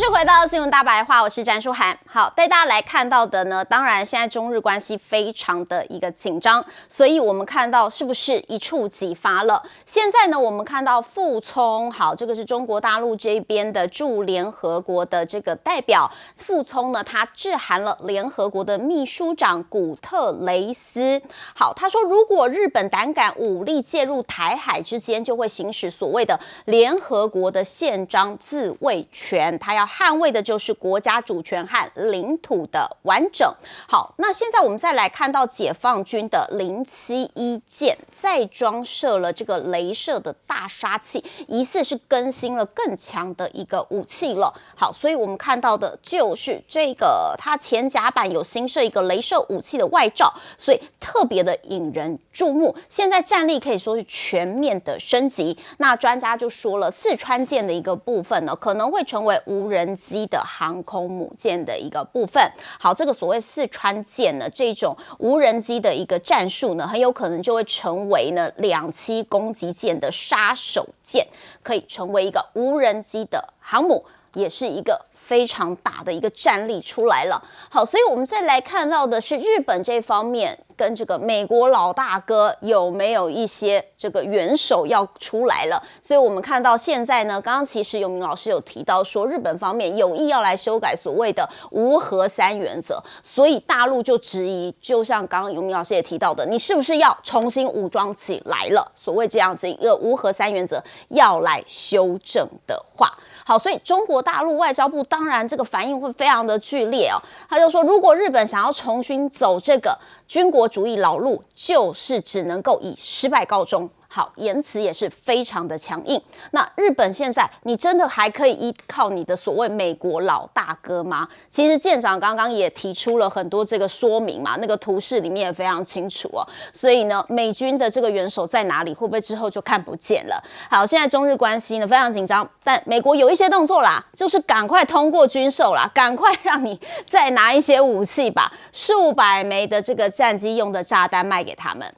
续回到新闻大白话，我是詹淑涵。好，带大家来看到的呢，当然现在中日关系非常的一个紧张，所以我们看到是不是一触即发了？现在呢，我们看到傅聪，好，这个是中国大陆这边的驻联合国的这个代表傅聪呢，他致函了联合国的秘书长古特雷斯。好，他说如果日本胆敢武力介入台海之间，就会行使所谓的联合国的宪章自卫权，他要捍卫的就是国家主权和领土的完整。好，那现在我们再来看到解放军的071舰再装设了这个雷射的大杀器，疑似是更新了更强的一个武器了。好，所以我们看到的就是这个它前甲板有新设一个雷射武器的外罩，所以特别的引人注目。现在战力可以说是全面的升级。那专家就说了，四川舰的一个部分呢，可能会成为无人机的航空母舰的一个部分。好，这个所谓四川舰呢，这种无人机的一个战术呢，很有可能就会成为呢2栖攻击舰的杀手舰，可以成为一个无人机的航母，也是一个非常大的一个战力出来了。好，所以我们再来看到的是日本这方面跟这个美国老大哥有没有一些这个元首要出来了。所以我们看到现在呢，刚刚其实永明老师有提到说，日本方面有意要来修改所谓的无核三原则，所以大陆就质疑，就像刚刚永明老师也提到的，你是不是要重新武装起来了？所谓这样子一个无核三原则要来修正的话，好，所以中国大陆外交部当然这个反应会非常的剧烈哦。他就说，如果日本想要重新走这个军国主义老路，就是只能够以失败告终。好，言辞也是非常的强硬。那日本现在，你真的还可以依靠你的所谓美国老大哥吗？其实舰长刚刚也提出了很多这个说明嘛，那个图示里面也非常清楚哦。所以呢，美军的这个元首在哪里，会不会之后就看不见了？好，现在中日关系呢非常紧张，但美国有一些动作啦，就是赶快通过军售啦，赶快让你再拿一些武器吧，数百枚的这个战机用的炸弹卖给他们。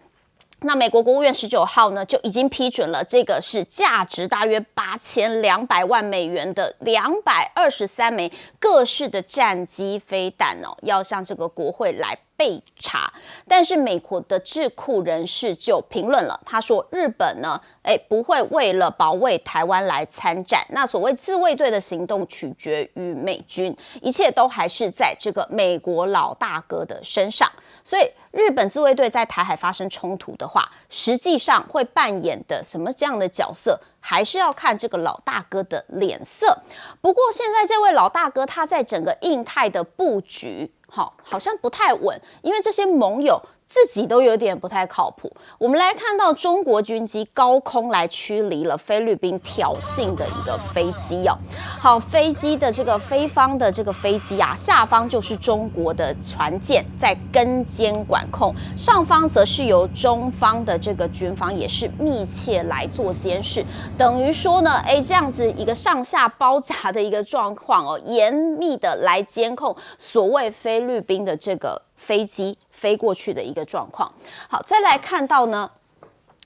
那美国国务院19号呢就已经批准了，这个是价值大约8200万美元的223枚各式的战机飞弹哦，要向这个国会来备查。但是美国的智库人士就评论了，他说日本呢，不会为了保卫台湾来参战，那所谓自卫队的行动取决于美军，一切都还是在这个美国老大哥的身上。所以日本自卫队在台海发生冲突的话，实际上会扮演的什么这样的角色，还是要看这个老大哥的脸色。不过现在这位老大哥他在整个印太的布局好像不太稳，因为这些盟友自己都有点不太靠谱。我们来看到中国军机高空来驱离了菲律宾挑衅的一个飞机哦。好，飞机的这个菲方的这个飞机啊，下方就是中国的船舰在跟监管控，上方则是由中方的这个军方也是密切来做监视，等于说呢，这样子一个上下包夹的一个状况哦，严密的来监控所谓菲律宾的这个飞机飞过去的一个状况。好，再来看到呢，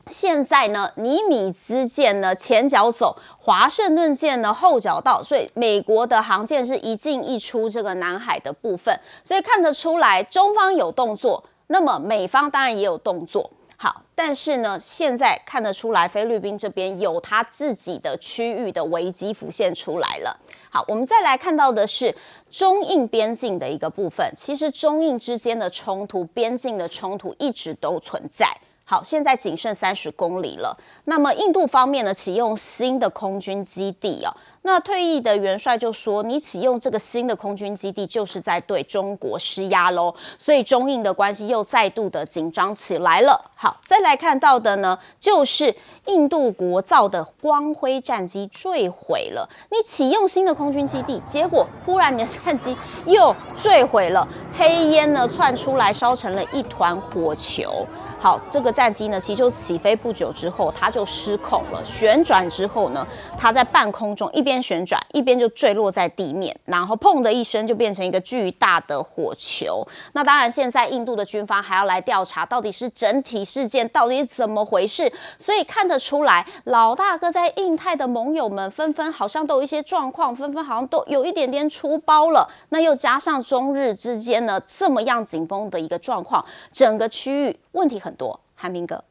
现在呢，尼米兹舰呢前脚走，华盛顿舰呢后脚到，所以美国的航舰是一进一出这个南海的部分，所以看得出来中方有动作，那么美方当然也有动作。好，但是呢，现在看得出来，菲律宾这边有他自己的区域的危机浮现出来了。好，我们再来看到的是中印边境的一个部分。其实中印之间的冲突，边境的冲突一直都存在。好，现在仅剩30公里了。那么印度方面呢，启用新的空军基地哦。那退役的元帅就说，你启用这个新的空军基地，就是在对中国施压喽。所以中印的关系又再度的紧张起来了。好，再来看到的呢，就是印度国造的光辉战机坠毁了。你启用新的空军基地，结果忽然你的战机又坠毁了，黑烟呢窜出来，烧成了一团火球。好，这个战机呢，其实就起飞不久之后，它就失控了。旋转之后呢，它在半空中一边边旋转，一边就坠落在地面，然后砰的一声就变成一个巨大的火球。那当然，现在印度的军方还要来调查，到底是整体事件到底怎么回事。所以看得出来，老大哥在印太的盟友们纷纷好像都有一些状况，纷纷好像都有一点点出包了。那又加上中日之间呢这么样紧绷的一个状况，整个区域问题很多。韩明哥，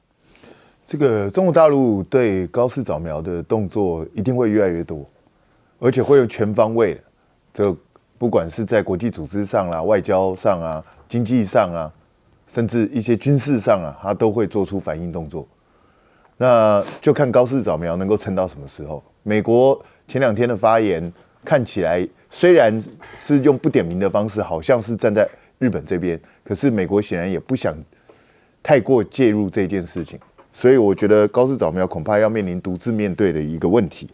这个中国大陆对高市早苗的动作一定会越来越多，而且会有全方位的，这不管是在国际组织上啦、外交上啊、经济上啊，甚至一些军事上啊，他都会做出反应动作。那就看高市早苗能够撑到什么时候。美国前2天的发言看起来虽然是用不点名的方式，好像是站在日本这边，可是美国显然也不想太过介入这件事情。所以我觉得高市早苗恐怕要面临独自面对的一个问题。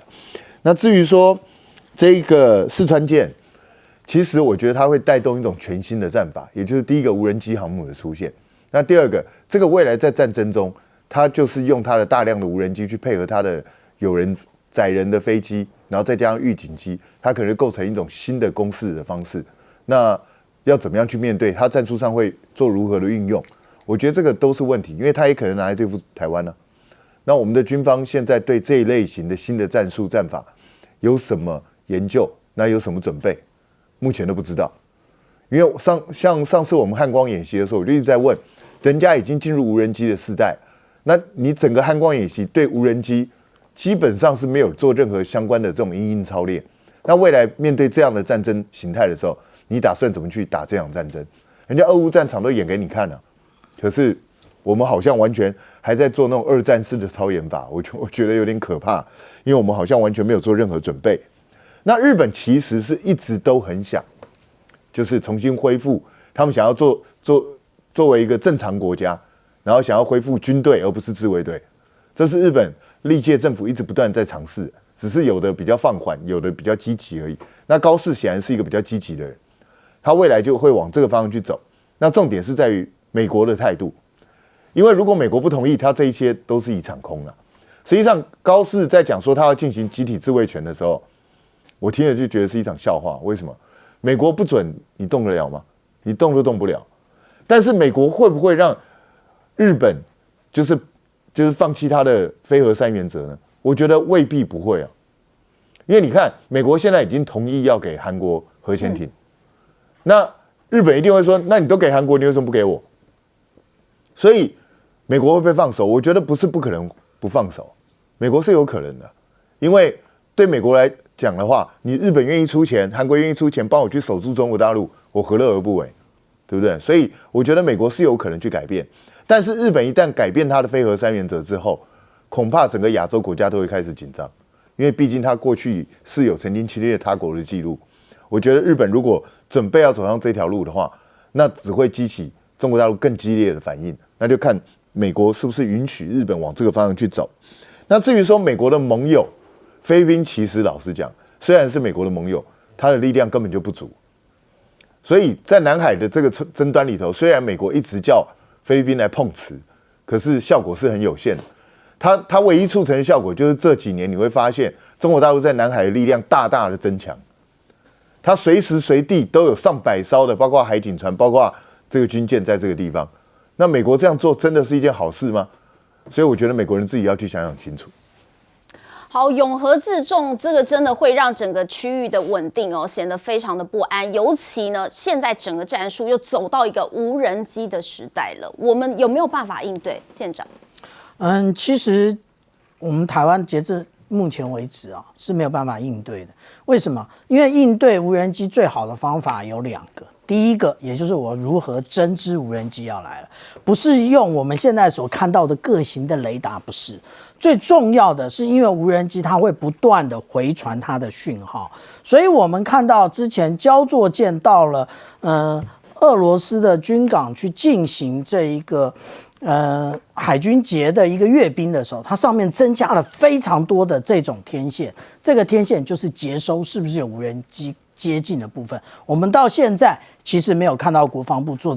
那至于说这个四川舰，其实我觉得它会带动一种全新的战法，也就是第一个无人机航母的出现。那第二个，这个未来在战争中，它就是用它的大量的无人机去配合它的有人载人的飞机，然后再加上预警机，它可能构成一种新的攻势的方式。那要怎么样去面对？它战术上会做如何的运用？我觉得这个都是问题，因为它也可能拿来对付台湾呢。那我们的军方现在对这一类型的新的战术战法有什么研究？那有什么准备？目前都不知道。因为像上次我们汉光演习的时候，我就一直在问，人家已经进入无人机的世代，那你整个汉光演习对无人机基本上是没有做任何相关的这种因应操练。那未来面对这样的战争形态的时候，你打算怎么去打这场战争？人家俄乌战场都演给你看了，可是我们好像完全还在做那种二战式的操演法，我觉得有点可怕，因为我们好像完全没有做任何准备。那日本其实是一直都很想，就是重新恢复，他们想要作为一个正常国家，然后想要恢复军队而不是自卫队，这是日本历届政府一直不断在尝试，只是有的比较放缓，有的比较积极而已。那高市显然是一个比较积极的人，他未来就会往这个方向去走。那重点是在于美国的态度，因为如果美国不同意，他这一些都是一场空了。实际上，高市在讲说他要进行集体自卫权的时候，我听了就觉得是一场笑话。为什么？美国不准你动得了吗？你动都动不了。但是美国会不会让日本就是放弃他的非核三原则呢？我觉得未必不会啊。因为你看，美国现在已经同意要给韩国核潜艇，那日本一定会说，那你都给韩国，你为什么不给我？所以美国会不会放手？我觉得不是不可能不放手，美国是有可能的。因为对美国来讲的话，你日本愿意出钱，韩国愿意出钱帮我去守住中国大陆，我何乐而不为？对不对？所以我觉得美国是有可能去改变，但是日本一旦改变它的非核三原则之后，恐怕整个亚洲国家都会开始紧张，因为毕竟他过去是有曾经侵略他国的记录。我觉得日本如果准备要走上这条路的话，那只会激起中国大陆更激烈的反应，那就看美国是不是允许日本往这个方向去走。那至于说美国的盟友，菲律宾其实老实讲，虽然是美国的盟友，他的力量根本就不足。所以在南海的这个争端里头，虽然美国一直叫菲律宾来碰瓷，可是效果是很有限的。它唯一促成的效果就是这几年你会发现，中国大陆在南海的力量大大的增强，它随时随地都有上百艘的，包括海警船，包括这个军舰在这个地方。那美国这样做真的是一件好事吗？所以我觉得美国人自己要去想想清楚。好，永和自重这个真的会让整个区域的稳定显得非常的不安，尤其呢，现在整个战术又走到一个无人机的时代了，我们有没有办法应对？县长，其实我们台湾截至目前为止是没有办法应对的。为什么？因为应对无人机最好的方法有2个。第一个，也就是我如何侦知无人机要来了，不是用我们现在所看到的各型的雷达，不是。最重要的是，因为无人机它会不断的回传它的讯号，所以我们看到之前交作舰到了俄罗斯的军港去进行这一个海军节的一个阅兵的时候，它上面增加了非常多的这种天线，这个天线就是接收是不是有无人机接近的部分。我们到现在其实没有看到国防部做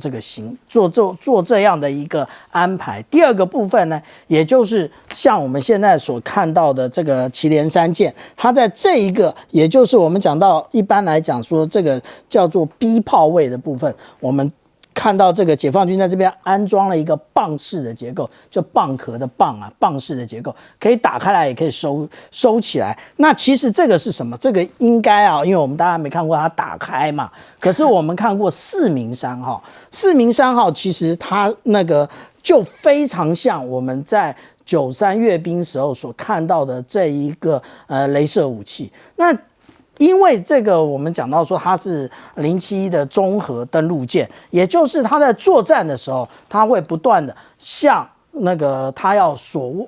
这样的一个安排。第二个部分呢，也就是像我们现在所看到的这个祁连山舰，它在这一个，也就是我们讲到一般来讲说这个叫做 B 炮位的部分，我们看到这个解放军在这边安装了一个蚌式的结构，就蚌壳的蚌啊，蚌式的结构可以打开来，也可以收起来。那其实这个是什么？这个应该啊，因为我们大家没看过它打开嘛，可是我们看过四明山号，四明山号其实它那个就非常像我们在93阅兵时候所看到的这一个雷射武器。那因为这个，我们讲到说它是071的综合登陆舰，也就是它在作战的时候，它会不断的向那个它要所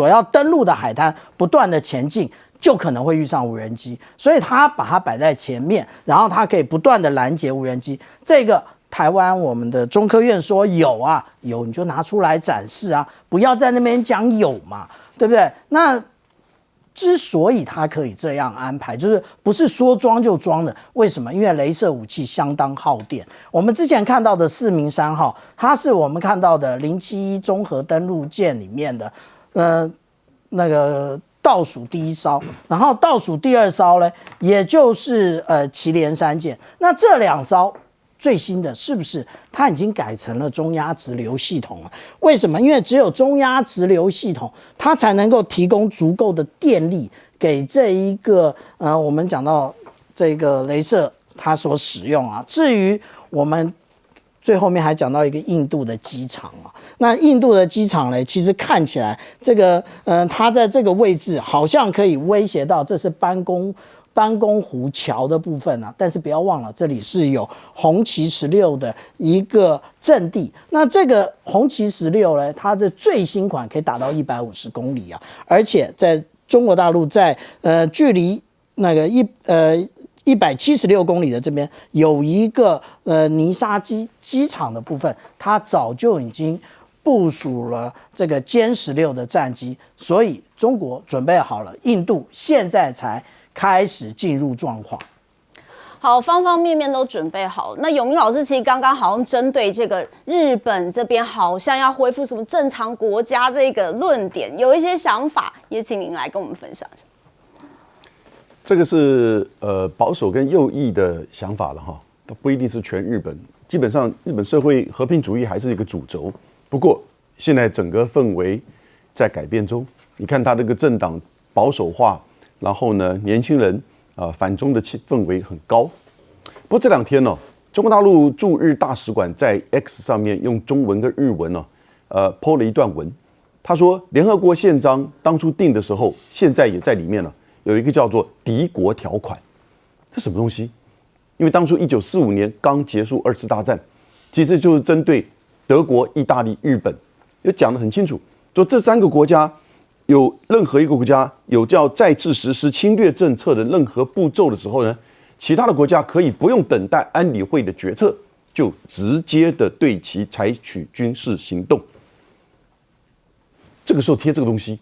要登陆的海滩不断的前进，就可能会遇上无人机，所以它把它摆在前面，然后它可以不断的拦截无人机。这个台湾我们的中科院说有啊，有你就拿出来展示啊，不要在那边讲有嘛，对不对？那之所以它可以这样安排，就是不是说装就装的。为什么？因为雷射武器相当耗电。我们之前看到的四明山号，它是我们看到的071综合登陆舰里面的，那个倒数第一艘，然后倒数第二艘呢，也就是祁连山舰。那这2艘最新的是不是它已经改成了中压直流系统了？为什么？因为只有中压直流系统，它才能够提供足够的电力给这一个我们讲到这个雷射它所使用啊。至于我们最后面还讲到一个印度的机场啊，那印度的机场呢，其实看起来这个它在这个位置好像可以威胁到，这是班公湖桥的部分啊，但是不要忘了，这里是有红旗16的一个阵地。那这个红旗16呢，它的最新款可以打到150公里啊，而且在中国大陆在距离那个176公里的这边有一个泥沙机场的部分，它早就已经部署了这个歼16的战机，所以中国准备好了，印度现在才开始进入状况。好，方方面面都准备好。那永明老师其实刚刚好像针对这个日本这边好像要恢复什么正常国家这个论点，有一些想法，也请您来跟我们分享一下。这个是保守跟右翼的想法了哈，它不一定是全日本。基本上日本社会和平主义还是一个主轴，不过现在整个氛围在改变中。你看它这个政党保守化。然后呢，年轻人反中的氛围很高。不过这2天呢，中国大陆驻日大使馆在 X 上面用中文跟日文呢，po 了一段文。他说，联合国宪章当初定的时候，现在也在里面了，有一个叫做敌国条款。这什么东西？因为当初1945年刚结束2次大战，其实就是针对德国、意大利、日本，也讲得很清楚，说这3个国家。有任何一个国家有叫再次实施侵略政策的任何步骤的时候呢，其他的国家可以不用等待安理会的决策，就直接的对其采取军事行动。这个时候贴这个东西，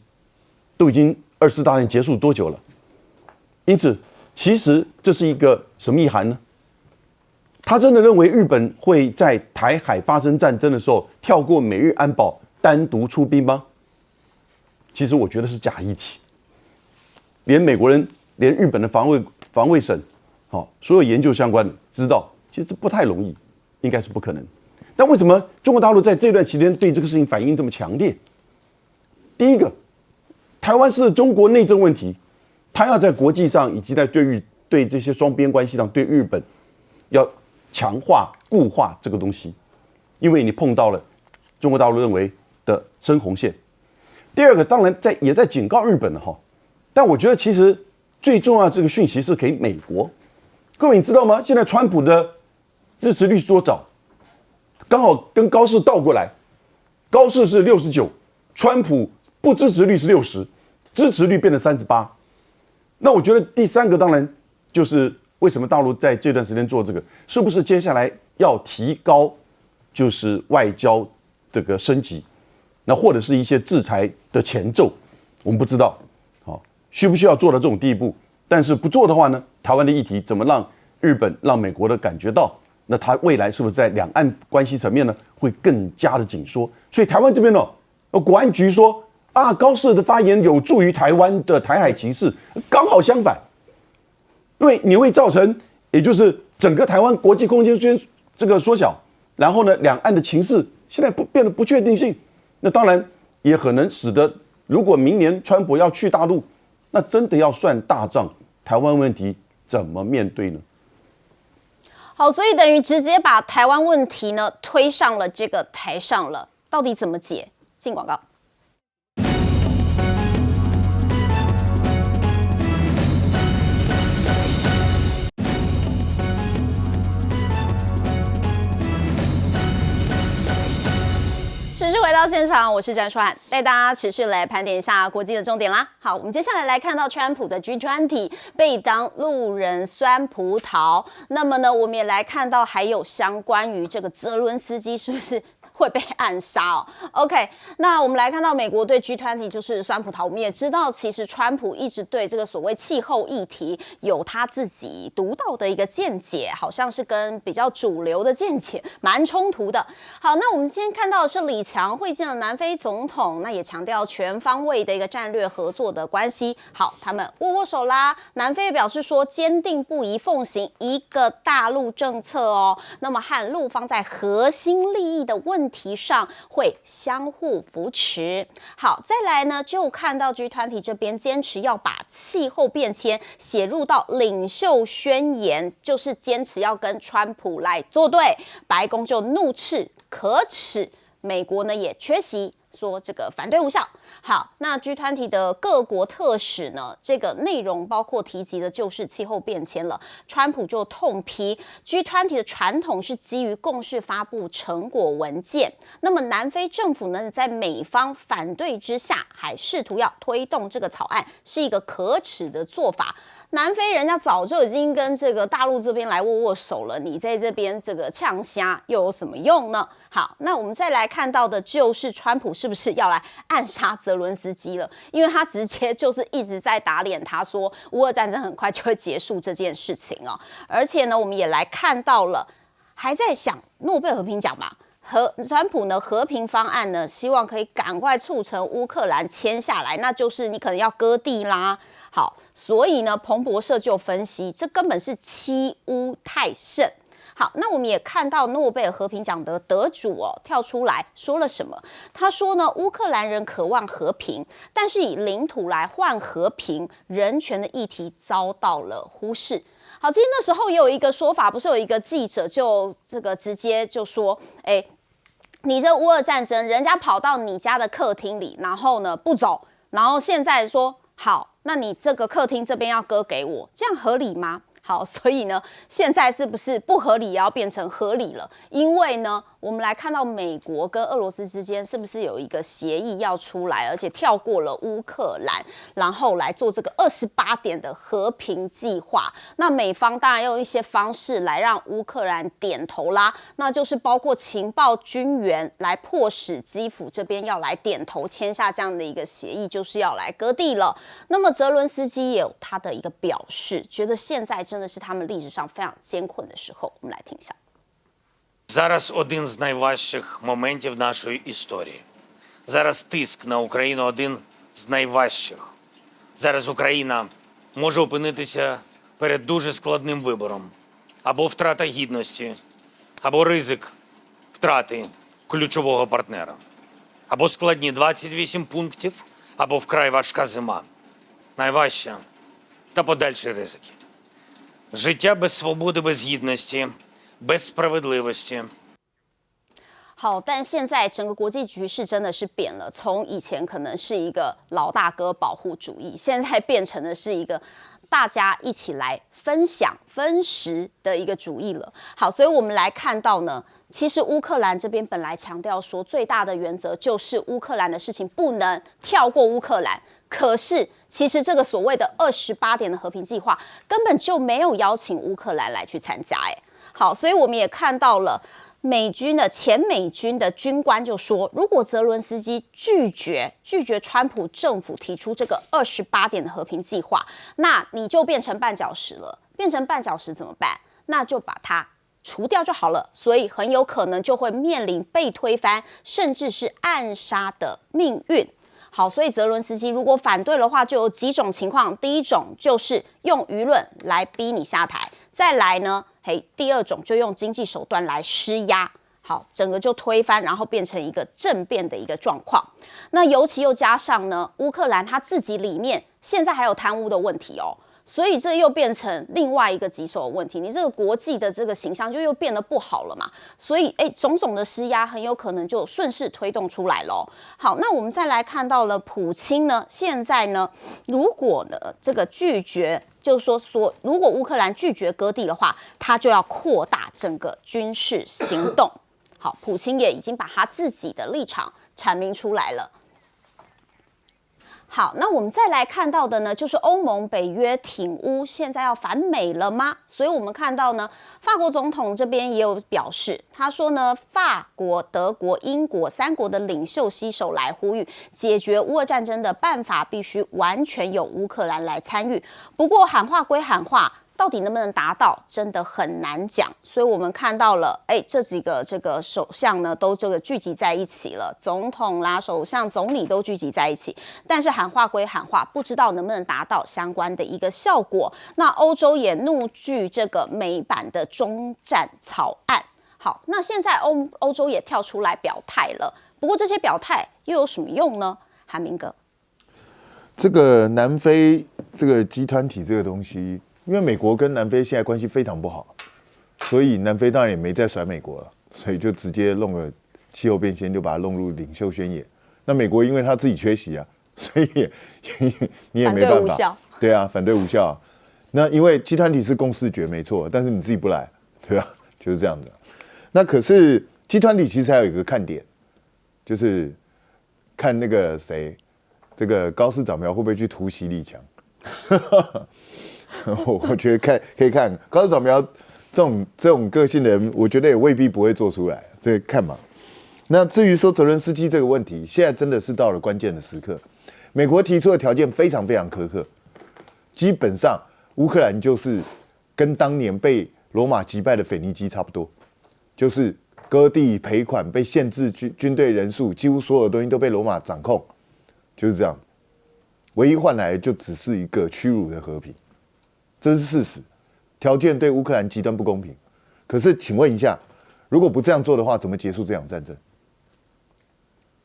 都已经2次大战结束多久了？因此，其实这是一个什么意涵呢？他真的认为日本会在台海发生战争的时候跳过美日安保单独出兵吗？其实我觉得是假议题，连美国人、连日本的防卫省，所有研究相关的知道，其实不太容易，应该是不可能。但为什么中国大陆在这段期间对这个事情反应这么强烈？第一个，台湾是中国内政问题，他要在国际上以及在对这些双边关系上对日本要强化固化这个东西，因为你碰到了中国大陆认为的深红线。第二个，当然也在警告日本了哈，但我觉得其实最重要的这个讯息是给美国。各位你知道吗？现在川普的支持率是多少？刚好跟高市倒过来，高市是69，川普不支持率是60，支持率变成38。那我觉得第3个当然就是为什么大陆在这段时间做这个，是不是接下来要提高就是外交这个升级？那或者是一些制裁的前奏，我们不知道，需不需要做到这种地步？但是不做的话呢，台湾的议题怎么让日本，让美国的感觉到，那他未来是不是在两岸关系层面呢会更加的紧缩？所以台湾这边呢，国安局说啊，高市的发言有助于台湾的台海情势，刚好相反，因为你会造成，也就是整个台湾国际空间这个缩小，然后呢，两岸的情势现在变得不确定性，那当然也可能使得，如果明年川普要去大陆，那真的要算大账，台湾问题怎么面对呢？好，所以等于直接把台湾问题呢推上了这个台上了，到底怎么解？进广告。持续回到现场，我是詹川，带大家持续来盘点一下国际的重点啦。好，我们接下来看到川普的 G20 被当路人酸葡萄，那么呢，我们也来看到还有相关于这个泽伦斯基是不是会被暗杀哦 ？OK， 那我们来看到美国对 G20 就是酸葡萄，我们也知道其实川普一直对这个所谓气候议题有他自己独到的一个见解，好像是跟比较主流的见解蛮冲突的。好，那我们今天看到的是李强会见了南非总统，那也强调全方位的一个战略合作的关系。好，他们握手啦。南非表示说坚定不移奉行一个大陆政策哦，那么和陆方在核心利益的问题上会相互扶持。好，再来呢，就看到 G20 这边坚持要把气候变迁写入到领袖宣言，就是坚持要跟川普来作对。白宫就怒斥可耻，美国呢也缺席，说这个反对无效。好，那 G20 的各国特使呢，这个内容包括提及的就是气候变迁了。川普就痛批 G20 的传统是基于共识发布成果文件，那么南非政府呢，在美方反对之下，还试图要推动这个草案，是一个可耻的做法。南非人家早就已经跟这个大陆这边来握手了，你在这边这个呛虾又有什么用呢？好，那我们再来看到的就是川普是不是要来暗杀泽伦斯基了？因为他直接就是一直在打脸他说乌俄战争很快就会结束这件事情哦。而且呢，我们也来看到了，还在想诺贝尔和平奖嘛？川普呢和平方案呢，希望可以赶快促成乌克兰签下来，那就是你可能要割地啦。好，所以呢，彭博社就分析，这根本是欺乌太甚。好，那我们也看到诺贝尔和平奖的得主哦跳出来说了什么？他说呢，乌克兰人渴望和平，但是以领土来换和平，人权的议题遭到了忽视。好，其实那时候也有一个说法，不是有一个记者就这个直接就说，你这乌俄战争，人家跑到你家的客厅里，然后呢不走，然后现在说好，那你这个客厅这边要割给我，这样合理吗？好，所以呢，现在是不是不合理也要变成合理了？因为呢，我们来看到美国跟俄罗斯之间是不是有一个协议要出来，而且跳过了乌克兰，然后来做这个28点的和平计划。那美方当然用一些方式来让乌克兰点头啦，那就是包括情报军援来迫使基辅这边要来点头签下这样的一个协议，就是要来割地了。那么泽伦斯基也有他的一个表示，觉得现在真的是他们历史上非常艰困的时候。我们来听一下。Зараз один з найважчих моментів нашої історії. Зараз тиск на Україну один з найважчих. Зараз Україна може опинитися перед дуже складним вибором. Або втрата гідності, або ризик втрати ключового партнера. Або складні 28 пунктів, або вкрай важка зима. Найважча та подальші ризики. Життя без свободи, без гідності, без справедливості. 好，但现在整个国际局势真的是变了，从以前可能是一个老大哥保护主义，现在变成的是一个大家一起来分享分食的一个主义了。好，所以我们来看到呢，其实乌克兰这边本来强调说最大的原则就是乌克兰的事情不能跳过乌克兰，可是其实这个所谓的28点的和平计划根本就没有邀请乌克兰来去参加。好，所以我们也看到了。前美军的军官就说，如果泽伦斯基拒绝川普政府提出这个28点的和平计划，那你就变成绊脚石了。变成绊脚石怎么办？那就把它除掉就好了，所以很有可能就会面临被推翻，甚至是暗杀的命运。好，所以泽伦斯基如果反对的话，就有几种情况。第一种就是用舆论来逼你下台，再来呢，第二种就用经济手段来施压。好，整个就推翻，然后变成一个政变的一个状况。那尤其又加上呢，乌克兰他自己里面现在还有贪污的问题哦。所以这又变成另外一个棘手的问题，你这个国际的这个形象就又变得不好了嘛。所以，种种的施压很有可能就顺势推动出来咯。好，那我们再来看到了普丁呢，现在呢，如果呢这个拒绝，就是说如果乌克兰拒绝割地的话，他就要扩大整个军事行动。好，普丁也已经把他自己的立场阐明出来了。好，那我们再来看到的呢，就是欧盟、北约挺乌，现在要反美了吗？所以我们看到呢，法国总统这边也有表示，他说呢，法国、德国、英国3国的领袖携手来呼吁，解决乌俄战争的办法必须完全由乌克兰来参与。不过喊话归喊话，到底能不能达到，真的很难讲。所以我们看到了，这几个这个首相呢，都这个聚集在一起了，总统啦、首相、总理都聚集在一起。但是喊话归喊话，不知道能不能达到相关的一个效果。那欧洲也怒拒这个美版的终战草案。好，那现在欧洲也跳出来表态了。不过这些表态又有什么用呢？韩明哥，这个南非这个集团体这个东西。因为美国跟南非现在关系非常不好，所以南非当然也没再甩美国了，所以就直接弄了气候变迁，就把它弄入领袖宣言。那美国因为他自己缺席啊，所以你也没办法。反对无效。对啊，反对无效。那因为集团体是共视觉没错，但是你自己不来，对吧？就是这样的。那可是集团体其实还有一个看点，就是看那个谁，这个高市早苗会不会去突袭李强。我觉得可以看高市早苗这种个性的人，我觉得也未必不会做出来，这看嘛。那至于说泽伦斯基这个问题，现在真的是到了关键的时刻。美国提出的条件非常非常苛刻，基本上乌克兰就是跟当年被罗马击败的腓尼基差不多，就是割地赔款、被限制军队人数，几乎所有东西都被罗马掌控，就是这样。唯一换来的就只是一个屈辱的和平。这是事实，条件对乌克兰极端不公平。可是，请问一下，如果不这样做的话，怎么结束这场战争？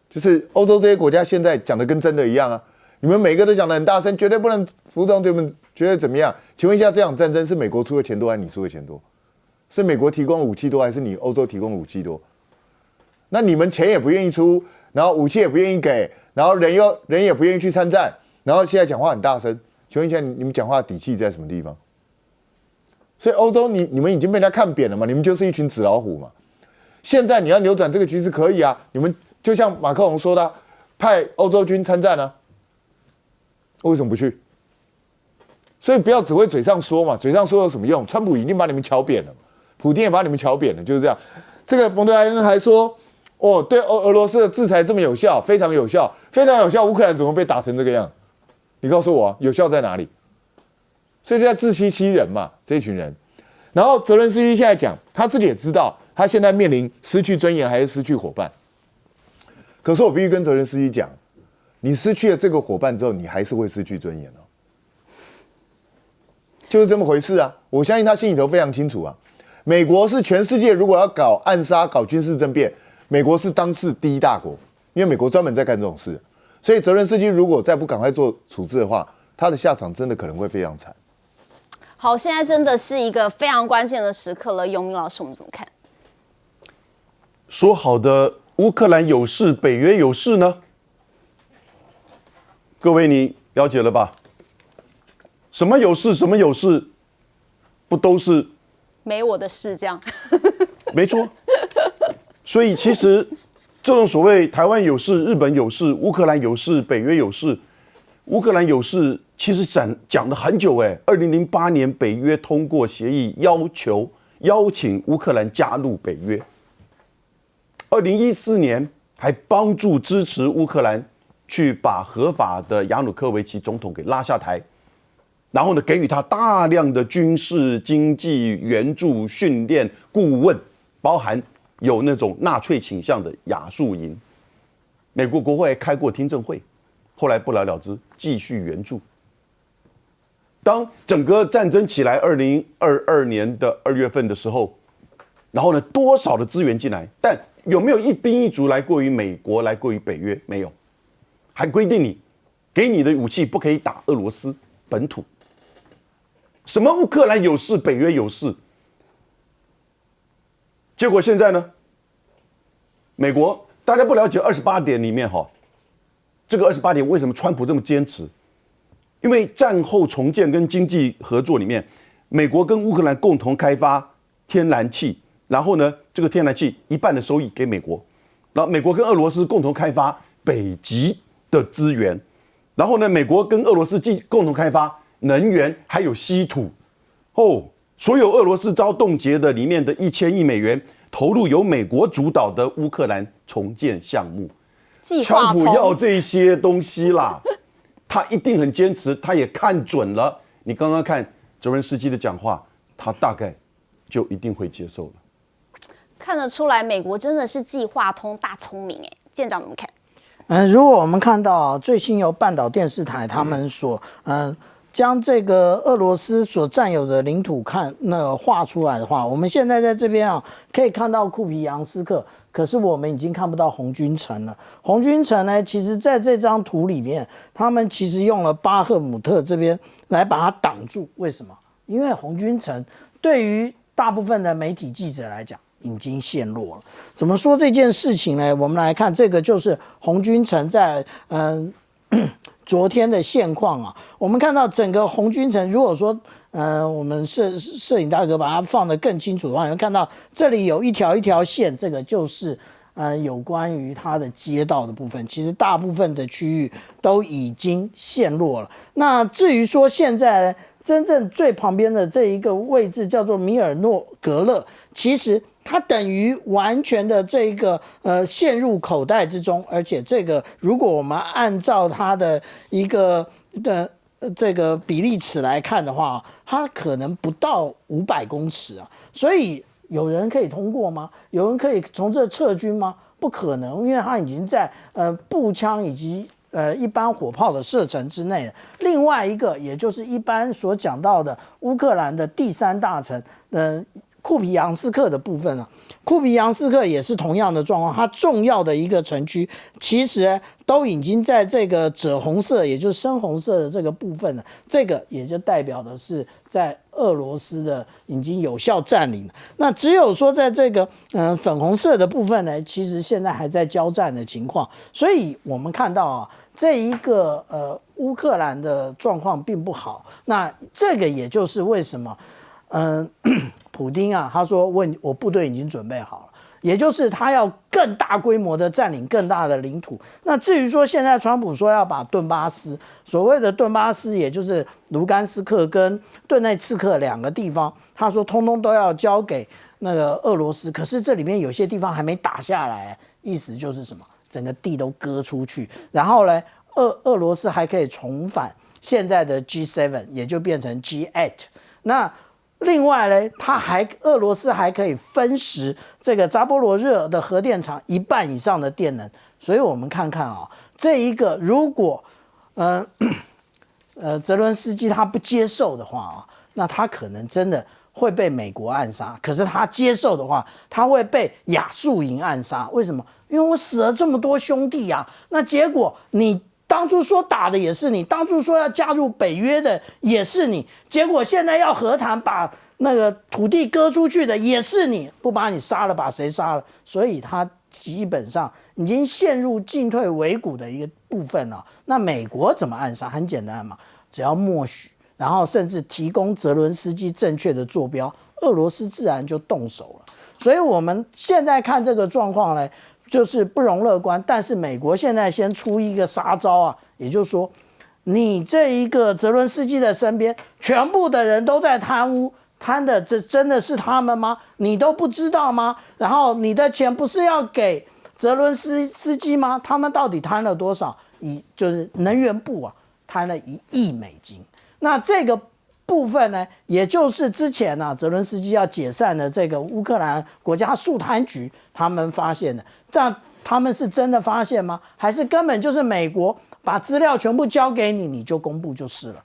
就是欧洲这些国家现在讲的跟真的一样啊！你们每个都讲的很大声，绝对不能服从对们，觉得怎么样？请问一下，这场战争是美国出的钱多，还是你出的钱多？是美国提供的武器多，还是你欧洲提供的武器多？那你们钱也不愿意出，然后武器也不愿意给，然后人也不愿意去参战，然后现在讲话很大声。请问一下，你们讲话的底气在什么地方？所以欧洲你们已经被他看扁了嘛？你们就是一群纸老虎嘛？现在你要扭转这个局势可以啊，你们就像马克龙说的，派欧洲军参战啊，为什么不去？所以不要只会嘴上说嘛，嘴上说有什么用？川普已经把你们瞧扁了，普丁也把你们瞧扁了，就是这样。这个冯德莱恩还说，对俄罗斯的制裁这么有效，非常有效，非常有效，乌克兰怎么被打成这个样？你告诉我，有效在哪里？所以就在自欺欺人嘛，这一群人。然后泽伦斯基现在讲，他自己也知道，他现在面临失去尊严还是失去伙伴。可是我必须跟泽伦斯基讲，你失去了这个伙伴之后，你还是会失去尊严哦，就是这么回事啊！我相信他心里头非常清楚啊。美国是全世界如果要搞暗杀、搞军事政变，美国是当世第一大国，因为美国专门在干这种事。所以泽伦斯基如果再不赶快做处置的话，他的下场真的可能会非常惨。好，现在真的是一个非常关键的时刻了。永明老师，我们怎么看？说好的乌克兰有事，北约有事呢？各位你了解了吧？什么有事，什么有事，不都是没我的事这样？没错。所以其实这种所谓台湾有事、日本有事、乌克兰有事、北约有事，乌克兰有事其实讲了很久2008年北约通过协议，邀请乌克兰加入北约。2014年还帮助支持乌克兰去把合法的亚努科维奇总统给拉下台。然后呢，给予他大量的军事、经济援助、训练、顾问，包含有那种纳粹倾向的亚速营。美国国会开过听证会，后来不了了之，继续援助。当整个战争起来，2022年的2月份的时候，然后呢，多少的资源进来，但有没有一兵一卒来过于美国，来过于北约？没有，还规定你给你的武器不可以打俄罗斯本土。什么乌克兰有事，北约有事，结果现在呢？美国大家不了解28点里面这个28点为什么川普这么坚持？因为战后重建跟经济合作里面，美国跟乌克兰共同开发天然气，然后呢，这个天然气一半的收益给美国，然后美国跟俄罗斯共同开发北极的资源，然后呢，美国跟俄罗斯共同开发能源还有稀土。所有俄罗斯遭冻结的里面的1000亿美元投入由美国主导的乌克兰重建项目。川普要这些东西啦，他一定很坚持，他也看准了。你刚刚看泽伦斯基的讲话，他大概就一定会接受了。看得出来，美国真的是计划通大聪明哎，舰长怎么看？如果我们看到最新由半岛电视台他们所将这个俄罗斯所占有的领土画出来的话，我们现在在这边可以看到库皮扬斯克，可是我们已经看不到红军城了。红军城呢，其实在这张图里面，他们其实用了巴赫姆特这边来把它挡住。为什么？因为红军城对于大部分的媒体记者来讲，已经陷落了。怎么说这件事情呢？我们来看，这个就是红军城在昨天的现况我们看到整个红军城，如果说我们摄影大哥把它放得更清楚的话，你会看到这里有一条一条线，这个就是有关于它的街道的部分。其实大部分的区域都已经陷落了。那至于说现在真正最旁边的这一个位置叫做米尔诺格勒，其实它等于完全的这个陷入口袋之中，而且这个如果我们按照它的一个这个比例尺来看的话，它可能不到500公尺所以有人可以通过吗？有人可以从这撤军吗？不可能，因为它已经在步枪以及一般火炮的射程之内了。另外一个，也就是一般所讲到的乌克兰的第3大城库皮扬斯克的部分库皮扬斯克也是同样的状况，它重要的一个城区其实都已经在这个赭红色，也就是深红色的这个部分了。这个也就代表的是在俄罗斯的已经有效占领了。那只有说在这个粉红色的部分呢，其实现在还在交战的情况。所以我们看到这一个乌克兰的状况并不好。那这个也就是为什么普丁他说我部队已经准备好了，也就是他要更大规模的占领更大的领土。那至于说现在川普说要把顿巴斯，所谓的顿巴斯也就是卢甘斯克跟顿内茨克2个地方，他说通通都要交给那个俄罗斯，可是这里面有些地方还没打下来，意思就是什么？整个地都割出去，然后呢，俄罗斯还可以重返现在的 G7， 也就变成 G8。那另外呢，俄罗斯还可以分食这个扎波罗热的核电厂1半以上的电能。所以我们看看这一个如果泽伦斯基他不接受的话那他可能真的会被美国暗杀。可是他接受的话，他会被亚速营暗杀。为什么？因为我死了这么多兄弟那结果你当初说打的也是你，当初说要加入北约的也是你，结果现在要和谈把那个土地割出去的也是你，不把你杀了，把谁杀了？所以他基本上已经陷入进退维谷的一个部分了。那美国怎么暗杀？很简单嘛，只要默许，然后甚至提供泽伦斯基正确的坐标，俄罗斯自然就动手了。所以我们现在看这个状况呢，就是不容乐观。但是美国现在先出一个杀招也就是说，你这一个泽伦斯基的身边全部的人都在贪污，贪的这真的是他们吗？你都不知道吗？然后你的钱不是要给泽伦斯基吗？他们到底贪了多少？就是能源部贪了1亿美金。那这个部分呢，也就是之前啊，泽伦斯基要解散的这个乌克兰国家树坛局，他们发现的。但他们是真的发现吗？还是根本就是美国把资料全部交给你，你就公布就是了？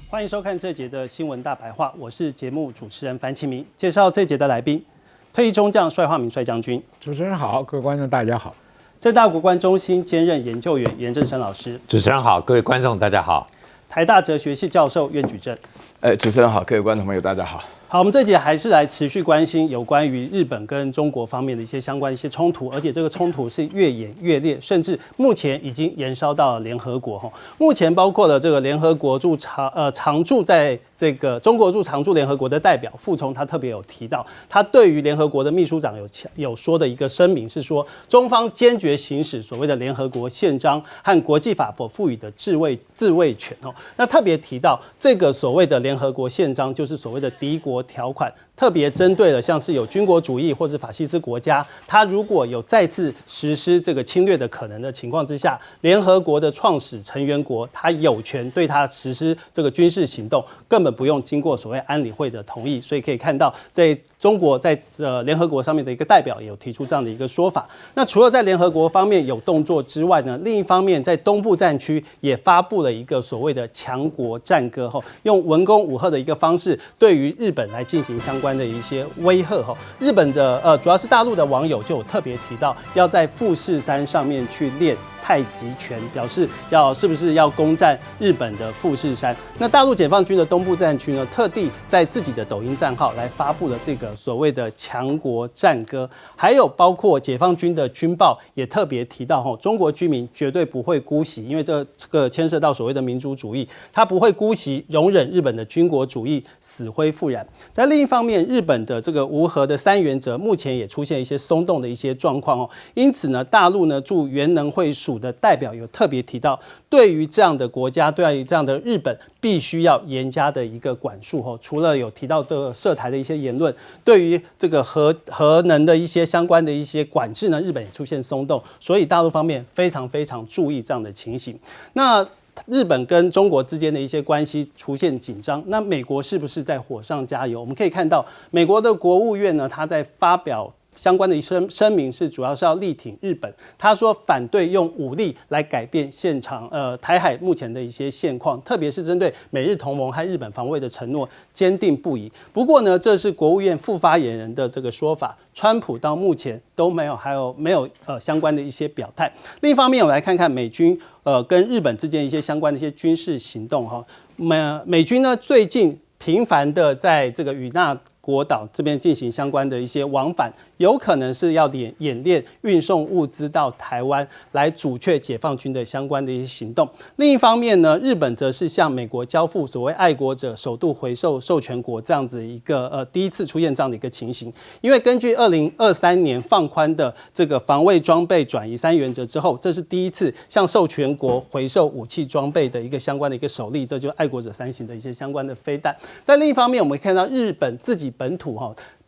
欢迎收看这节的新闻大白话，我是节目主持人樊启明。介绍这节的来宾，退役中将帅化民帅将军。主持人好，各位观众大家好。政大国关中心兼任研究员严正声老师。主持人好，各位观众大家好。台大哲学系教授苑举正。主持人好，各位观众朋友大家好。好，我们这节还是来持续关心有关于日本跟中国方面的一些相关的一些冲突，而且这个冲突是越演越烈，甚至目前已经延烧到了联合国。目前包括了这个联合国常驻在这个中国驻常驻联合国的代表傅聪，他特别有提到，他对于联合国的秘书长有说的一个声明是说，中方坚决行使所谓的联合国宪章和国际法所赋予的自卫权。那特别提到这个所谓的联合国宪章，就是所谓的敌国条款，特别针对了像是有军国主义或是法西斯国家，他如果有再次实施这个侵略的可能的情况之下，联合国的创始成员国他有权对他实施这个军事行动，根本不用经过所谓安理会的同意。所以可以看到，在中国在联合国上面的一个代表也有提出这样的一个说法。那除了在联合国方面有动作之外呢，另一方面在东部战区也发布了一个所谓的强国战歌，用文攻武吓的一个方式，对于日本来进行相关的一些威吓。日本的主要是大陆的网友就有特别提到，要在富士山上面去练太极拳，表示是不是要攻占日本的富士山。那大陆解放军的东部战区呢，特地在自己的抖音账号来发布了这个所谓的强国战歌，还有包括解放军的军报也特别提到，中国居民绝对不会姑息，因为这个牵涉到所谓的民族主义，他不会姑息容忍日本的军国主义死灰复燃。在另一方面，日本的这个无核的三原则目前也出现一些松动的一些状况，因此呢，大陆呢驻原能会署的代表有特别提到，对于这样的国家，对于这样的日本，必须要严加的一个管束。除了有提到的涉台的一些言论，对于这个核能的一些相关的一些管制呢，日本也出现松动，所以大陆方面非常非常注意这样的情形。那日本跟中国之间的一些关系出现紧张，那美国是不是在火上加油？我们可以看到，美国的国务院呢，他在发表相关的声明是主要是要力挺日本，他说反对用武力来改变台海目前的一些现况，特别是针对美日同盟和日本防卫的承诺坚定不移。不过呢，这是国务院副发言人的这个说法，川普到目前都没有相关的一些表态。另一方面，我们来看看美军跟日本之间一些相关的一些军事行动哈。美军呢最近频繁的在这个与那国岛这边进行相关的一些往返，有可能是要演练运送物资到台湾，来阻却解放军的相关的一些行动。另一方面呢，日本则是向美国交付所谓爱国者首度回授授权国这样子一个第一次出现这样的一个情形。因为根据2023年放宽的这个防卫装备转移3原则之后，这是第一次向授权国回授武器装备的一个相关的一个首例，这就是爱国者3型的一些相关的飞弹。在另一方面，我们会看到日本自己本土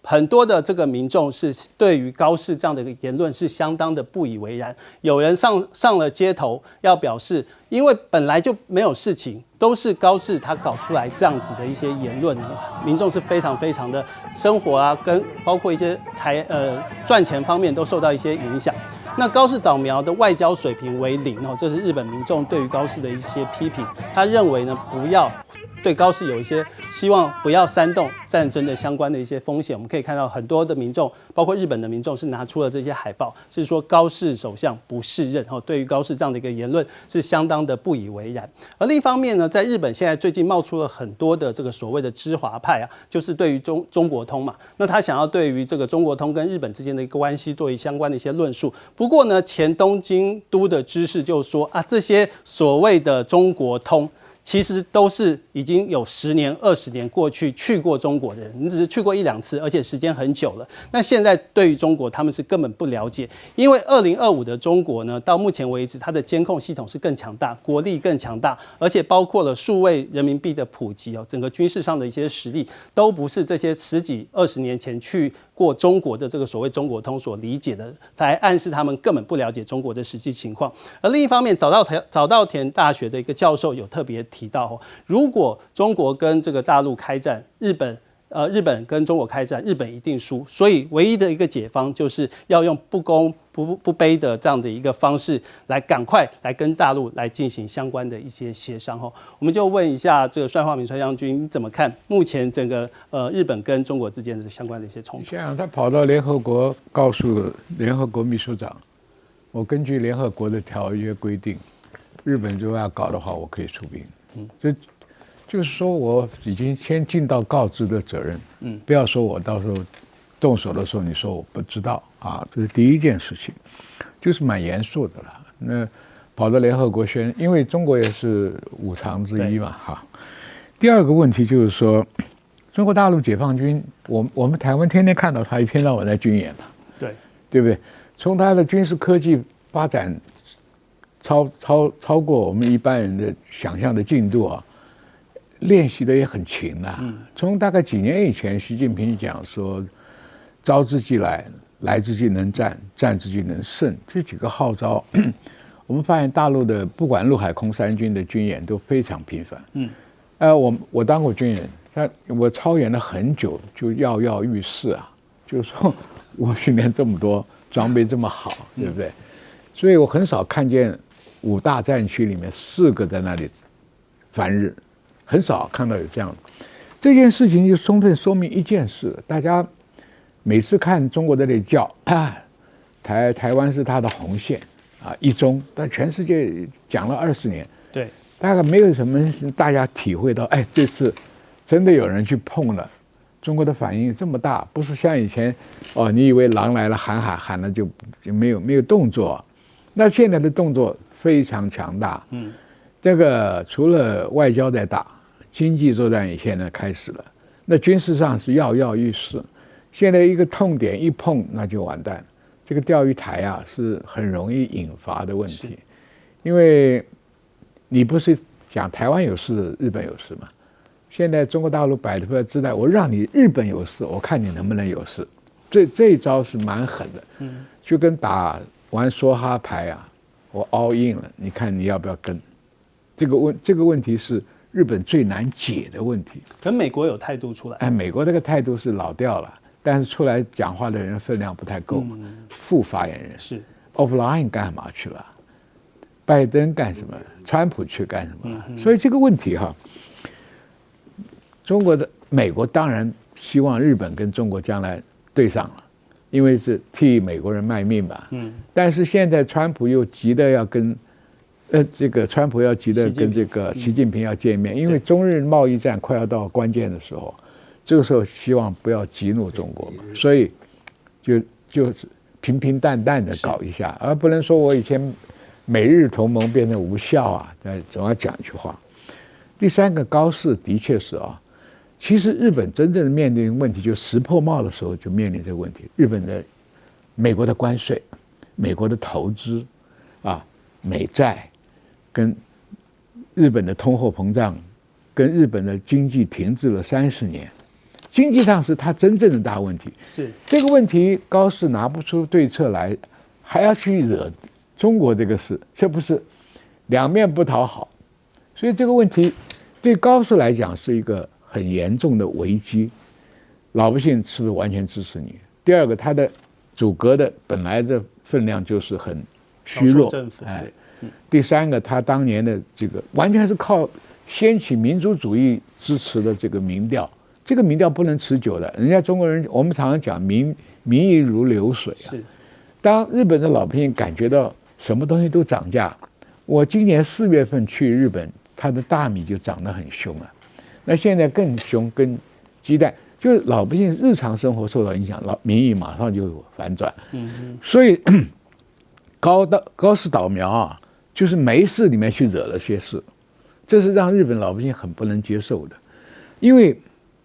很多的这个民众是对于高市这样的一个言论是相当的不以为然，有人上了街头要表示，因为本来就没有事情，都是高市他搞出来这样子的一些言论，民众是非常非常的生活啊，跟包括一些赚钱方面都受到一些影响。那高市早苗的外交水平为0，这是日本民众对于高市的一些批评。他认为呢，不要对高市有一些希望不要煽动战争的相关的一些风险。我们可以看到很多的民众，包括日本的民众是拿出了这些海报，是说高市首相不适任，对于高市这样的一个言论是相当的不以为然。而另一方面呢，在日本现在最近冒出了很多的这个所谓的知华派啊，就是对于中国通嘛，那他想要对于这个中国通跟日本之间的一个关系做一相关的一些论述。不过呢，前东京都的知事就说啊，这些所谓的中国通其实都是已经有10年、20年过去过中国的人，你只是去过1-2次，而且时间很久了。那现在对于中国，他们是根本不了解，因为2025的中国呢，到目前为止，它的监控系统是更强大，国力更强大，而且包括了数位人民币的普及整个军事上的一些实力，都不是这些10几20年前去过中国的这个所谓中国通所理解的，来暗示他们根本不了解中国的实际情况。而另一方面，早稻田大学的一个教授有特别提到，如果中国跟这个大陆开战，日本跟中国开战，日本一定输，所以唯一的一个解方就是要用不公不卑的这样的一个方式来赶快来跟大陆来进行相关的一些协商。我们就问一下这个帅化民帅将军，你怎么看目前整个日本跟中国之间的相关的一些冲突？像他跑到联合国告诉联合国秘书长，我根据联合国的条约规定，日本如果要搞的话，我可以出兵。就是说我已经先尽到告知的责任，不要说我到时候动手的时候你说我不知道啊，这是第一件事情，就是蛮严肃的了。那跑到联合国因为中国也是5常之一嘛，哈。第二个问题就是说，中国大陆解放军，我们台湾天天看到他一天到晚在军演嘛，对不对？从他的军事科技发展超过我们一般人的想象的进度啊。练习的也很勤啊，从大概几年以前，习近平讲说，招之即来，来之即能战，战之即能胜，这几个号召，我们发现大陆的不管陆海空三军的军演都非常频繁。我当过军人，我操演了很久，就跃跃欲试啊，就是说我训练这么多，装备这么好，对不对？所以我很少看见5大战区里面4个在那里反日。很少看到有这样，这件事情就充分说明一件事：大家每次看中国在那里叫台湾是他的红线啊，一中，但全世界讲了20年，对，大概没有什么大家体会到，这次真的有人去碰了，中国的反应这么大，不是像以前你以为狼来了喊了就没有动作，那现在的动作非常强大，这个除了外交在打，经济作战也现在开始了。那军事上是跃跃欲试，现在一个痛点一碰那就完蛋。这个钓鱼台啊是很容易引发的问题，因为你不是讲台湾有事，日本有事吗？现在中国大陆摆出来姿态，我让你日本有事，我看你能不能有事。这一招是蛮狠的，就跟打玩梭哈牌啊，我 all in 了，你看你要不要跟？这个问题是日本最难解的问题。可美国有态度出来，美国这个态度是老掉了，但是出来讲话的人分量不太够。副发言人是 offline 干嘛去了？拜登干什么？川普去干什么？所以这个问题哈，美国当然希望日本跟中国将来对上了，因为是替美国人卖命吧。但是现在川普又急得要跟。川普要急得跟这个习近平要见面，因为中日贸易战快要到关键的时候，这个时候希望不要激怒中国嘛，所以就是平平淡淡的搞一下，而不能说我以前美日同盟变成无效啊，总要讲一句话。第三个高市的确是其实日本真正的面临的问题，就石破茂的时候就面临这个问题，美国的关税、美国的投资美债。跟日本的通货膨胀，跟日本的经济停滞了30年，经济上是它真正的大问题。是这个问题，高市拿不出对策来，还要去惹中国这个事，这不是两面不讨好。所以这个问题对高市来讲是一个很严重的危机。老百姓是不是完全支持你？第二个，他的阻隔的本来的分量就是很虚弱，第三个，他当年的这个完全是靠掀起民族主义支持的这个民调，这个民调不能持久的。人家中国人，我们常常讲民意如流水啊。当日本的老百姓感觉到什么东西都涨价，我今年4月份去日本，它的大米就涨得很凶了。那现在更凶，跟鸡蛋，就是老百姓日常生活受到影响，民意马上就有反转。所以高市早苗就是没事里面去惹了些事，这是让日本老百姓很不能接受的。因为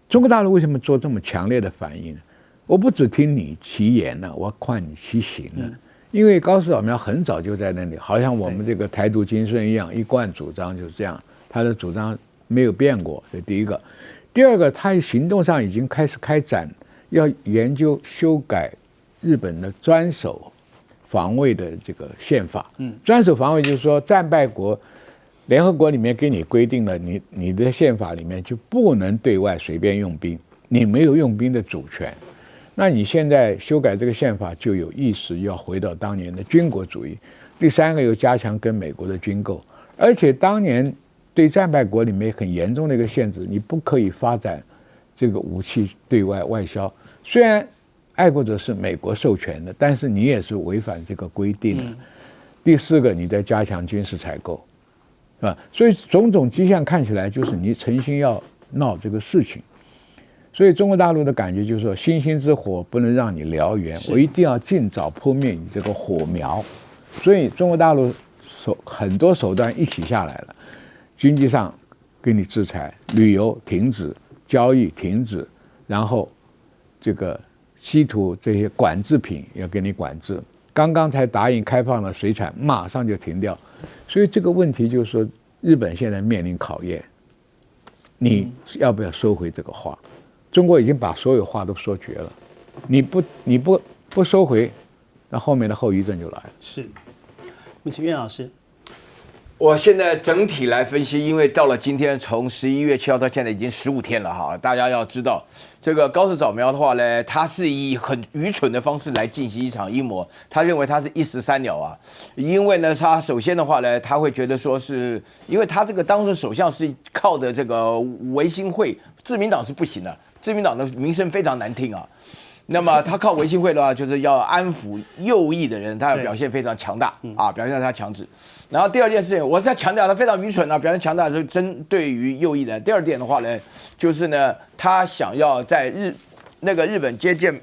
中国大陆为什么做这么强烈的反应呢？我不只听你其言了，我要看你其行了。因为高市早苗很早就在那里，好像我们这个台独精神一样，一贯主张就是这样，他的主张没有变过。这第一个，第二个，他行动上已经开始开展，要研究修改日本的专守防卫的这个宪法。专守防卫就是说，战败国，联合国里面给你规定了，你的宪法里面就不能对外随便用兵，你没有用兵的主权。那你现在修改这个宪法，就有意识要回到当年的军国主义。第三个，又加强跟美国的军购，而且当年对战败国里面很严重的一个限制，你不可以发展这个武器对外外销。虽然爱国者是美国授权的，但是你也是违反这个规定的。第四个，你在加强军事采购，是吧？所以种种迹象看起来就是你诚心要闹这个事情。所以中国大陆的感觉就是说，星星之火不能让你燎原，我一定要尽早扑灭你这个火苗。所以中国大陆很多手段一起下来了，经济上给你制裁，旅游停止，交易停止，然后这个稀土这些管制品要给你管制。刚刚才答应开放了水产，马上就停掉。所以这个问题就是说，日本现在面临考验，你要不要收回这个话？中国已经把所有话都说绝了，你不收回，那后面的后遗症就来了。是，我们请苑老师。我现在整体来分析，因为到了今天，从11月7号到现在已经15天了哈，大家要知道，这个高市早苗的话呢，他是以很愚蠢的方式来进行一场阴谋，他认为他是一石三鸟啊，因为呢，他首先的话呢，他会觉得说是，因为他这个当时首相是靠的这个维新会，自民党是不行的，自民党的名声非常难听啊。那么他靠维新会的话，就是要安抚右翼的人，他要表现非常强大啊，表现他强势。然后第二件事情，我是要强调他非常愚蠢啊，表现强大是针对于右翼的。第二点的话呢，就是呢，他想要在日本接见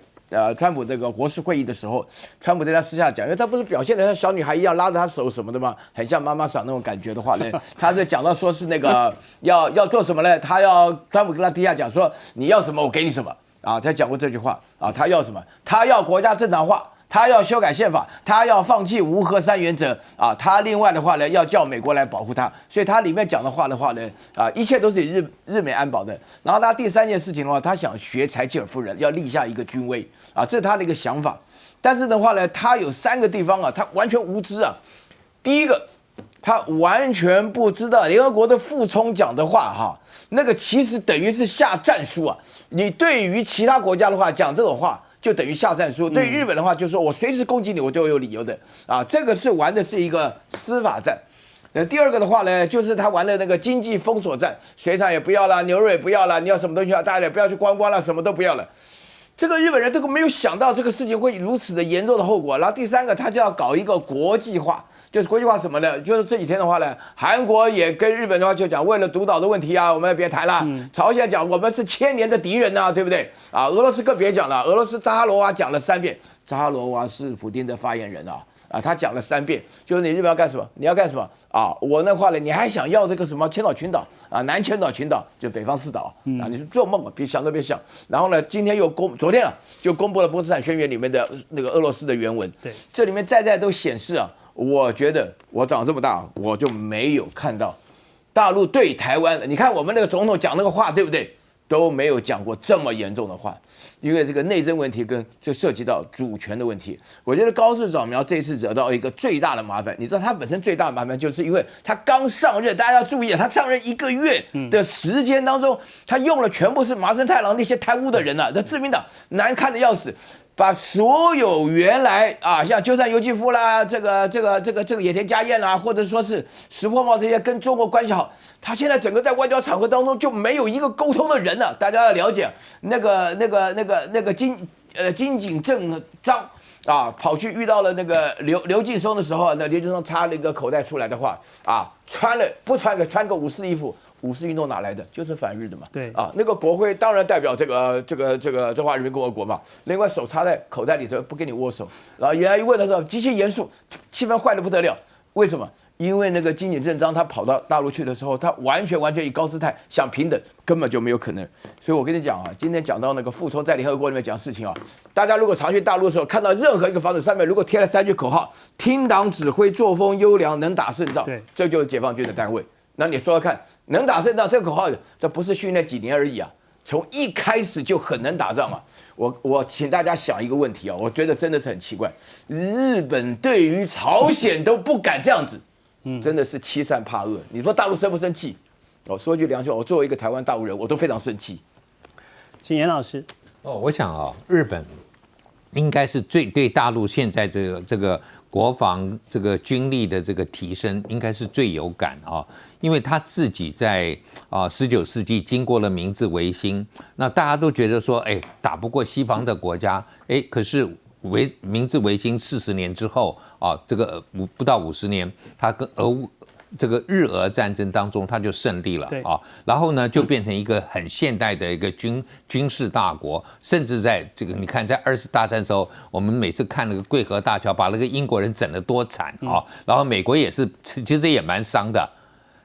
川普这个国事会议的时候，川普对他私下讲，因为他不是表现得像小女孩一样拉着他手什么的吗？很像妈妈桑那种感觉的话呢，他是讲到说是那个要做什么呢？川普跟他私下讲说，你要什么我给你什么。啊，他讲过这句话啊，他要什么？他要国家正常化，他要修改宪法，他要放弃无核三原则啊，他另外的话呢，要叫美国来保护他，所以他里面讲的话呢，啊，一切都是以日美安保的。然后他第三件事情的话，他想学柴契尔夫人，要立下一个军威啊，这是他的一个想法。但是的话呢，他有3个地方啊，他完全无知啊。第一个，他完全不知道联合国的副冲讲的话哈，那个其实等于是下战书啊。你对于其他国家的话讲这种话，就等于下战书；对于日本的话，就是说我随时攻击你，我都有理由的啊。这个是玩的是一个司法战。第二个的话呢，就是他玩的那个经济封锁战，水产也不要了，牛肉也不要了，你要什么东西啊，大家也不要去观光了，什么都不要了。这个日本人都没有想到这个事情会如此的严重的后果。然后第三个，他就要搞一个国际化。就是国际化什么呢？就是这几天的话呢，韩国也跟日本的话就讲，为了独岛的问题啊，我们别谈了。朝鲜讲我们是1000年的敌人呐，对不对？啊，俄罗斯更别讲了，俄罗斯扎哈罗娃讲了3遍，扎哈罗娃是普丁的发言人啊。啊，他讲了3遍，就是你日本要干什么？你要干什么啊？我那话呢，你还想要这个什么千岛群岛啊？南千岛群岛就北方四岛啊？你是做梦啊！别想都别想。然后呢，今天昨天就公布了波茨坦宣言里面的那个俄罗斯的原文。对，这里面在都显示啊，我觉得我长这么大，我就没有看到大陆对台湾，你看我们那个总统讲那个话，对不对？都没有讲过这么严重的话，因为这个内政问题跟就涉及到主权的问题。我觉得高市早苗这次惹到一个最大的麻烦，你知道他本身最大的麻烦就是因为他刚上任，大家要注意，他上任1个月的时间当中，他用了全部是麻生太郎那些贪污的人啊，这自民党难看的要死。把所有原来啊，像鸠山由纪夫啦，这个野田佳彦啦，或者说是石破茂这些跟中国关系好，他现在整个在外交场合当中就没有一个沟通的人了。大家要了解那个金井正章啊，跑去遇到了那个刘劲松的时候，那刘劲松插了一个口袋出来的话啊，穿个武士衣服。五四运动哪来的？就是反日的嘛。对啊，那个国徽当然代表这个中华人民共和国嘛。另外手插在口袋里头，不跟你握手。然后原来一问的时候极其严肃，气氛坏得不得了。为什么？因为那个金井正章他跑到大陆去的时候，他完全以高姿态想平等，根本就没有可能。所以我跟你讲啊，今天讲到那个复仇在联合国里面讲事情啊，大家如果常去大陆的时候，看到任何一个房子上面如果贴了3句口号：听党指挥，作风优良，能打胜仗，对，这就是解放军的单位。那你说说看，能打胜仗这个口号，这不是训练几年而已啊，从一开始就很能打仗嘛。我请大家想一个问题啊，我觉得真的是很奇怪，日本对于朝鲜都不敢这样子。真的是欺善怕恶。你说大陆生不生气？我说句良心话，我作为一个台湾大陆人，我都非常生气。请严老师。我想日本应该是对大陆现在这个国防这个军力的这个提升，应该是最有感因为他自己在19世纪经过了明治维新，那大家都觉得说，打不过西方的国家，可是明治维新40年之后这个不到50年，他跟这个日俄战争当中他就胜利了然后呢就变成一个很现代的一个军事大国，甚至在这个你看在20次大战的时候，我们每次看那个桂河大桥，把那个英国人整得多惨然后美国也是其实也蛮伤的，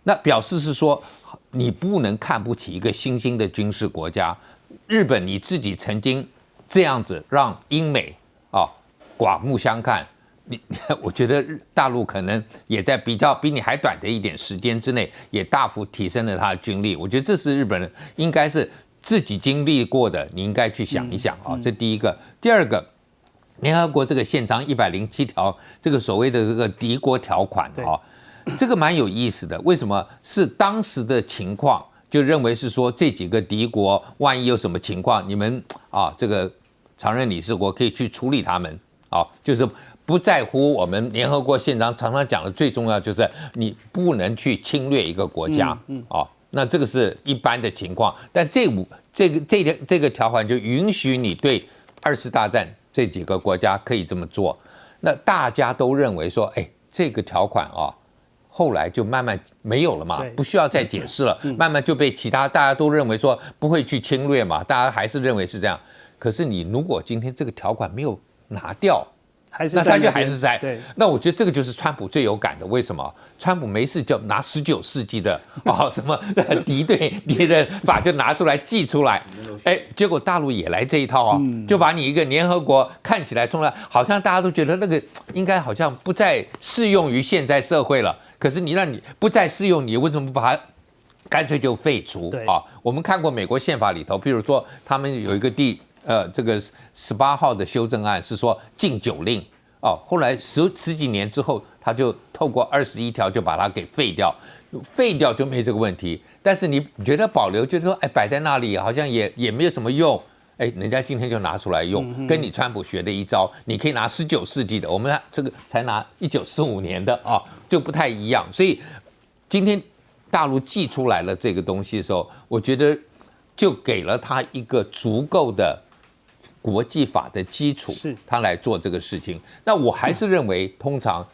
那表示是说你不能看不起一个新兴的军事国家。日本你自己曾经这样子让英美刮目相看，我觉得大陆可能也在比你还短的一点时间之内，也大幅提升了它的军力。我觉得这是日本人应该是自己经历过的，你应该去想一想这第一个。第二个，联合国这个宪章107条，这个所谓的这个敌国条款这个蛮有意思的。为什么？是当时的情况就认为是说这几个敌国万一有什么情况，你们这个常任理事国可以去处理他们。就是不在乎我们联合国宪章常常讲的最重要就是你不能去侵略一个国家那这个是一般的情况，但这个条款就允许你对2次大战这几个国家可以这么做。那大家都认为说，这个条款后来就慢慢没有了嘛，不需要再解释了，慢慢就被大家都认为说不会去侵略嘛，大家还是认为是这样。可是你如果今天这个条款没有拿掉，那他就还是在。那我觉得这个就是川普最有感的。为什么？川普没事就拿19世纪的什么敌人法就拿出来记出来，结果大陆也来这一套就把你一个联合国看起来好像大家都觉得那个应该好像不再适用于现在社会了。可是你让你不再适用，你为什么不把它干脆就废除我们看过美国宪法里头，比如说他们有一个这个18号的修正案是说禁酒令后来十几年之后，他就透过21条就把它给废掉就没这个问题。但是你觉得保留，就是说摆在那里好像也没有什么用，人家今天就拿出来用，跟你川普学的一招，你可以拿19世纪的，我们这个才拿1945年的就不太一样。所以今天大陆寄出来了这个东西的时候，我觉得就给了他一个足够的国际法的基础，他来做这个事情。那我还是认为，通常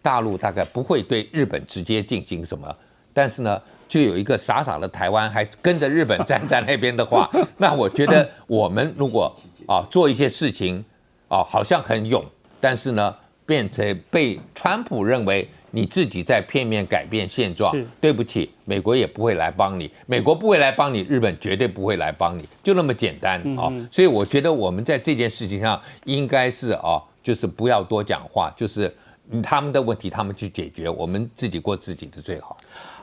大陆大概不会对日本直接进行什么，但是呢，就有一个傻傻的台湾还跟着日本站在那边的话，那我觉得我们如果做一些事情好像很勇，但是呢，变成被川普认为你自己在片面改变现状，对不起，美国也不会来帮你，美国不会来帮你，日本绝对不会来帮你，就那么简单所以我觉得我们在这件事情上应该是就是不要多讲话，就是他们的问题他们去解决，我们自己过自己的最好。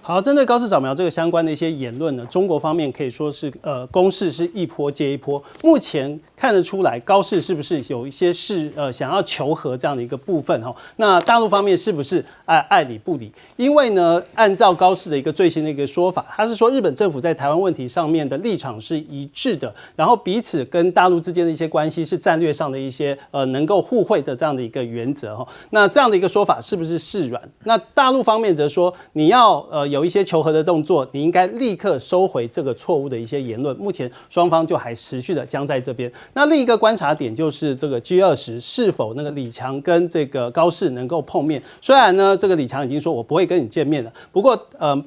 好，针对高市早苗这个相关的一些言论呢，中国方面可以说是攻势是一波接一波。目前看得出来，高市是不是有一些想要求和这样的一个部分那大陆方面是不是爱理不理？因为呢，按照高市的一个最新的一个说法，他是说日本政府在台湾问题上面的立场是一致的，然后彼此跟大陆之间的一些关系是战略上的一些能够互惠的这样的一个原则那这样的一个说法是不是示软？那大陆方面则说你要有一些求和的动作，你应该立刻收回这个错误的一些言论。目前双方就还持续的僵在这边。那另一个观察点就是这个 G20是否那个李强跟这个高市能够碰面。虽然呢，这个李强已经说我不会跟你见面了，不过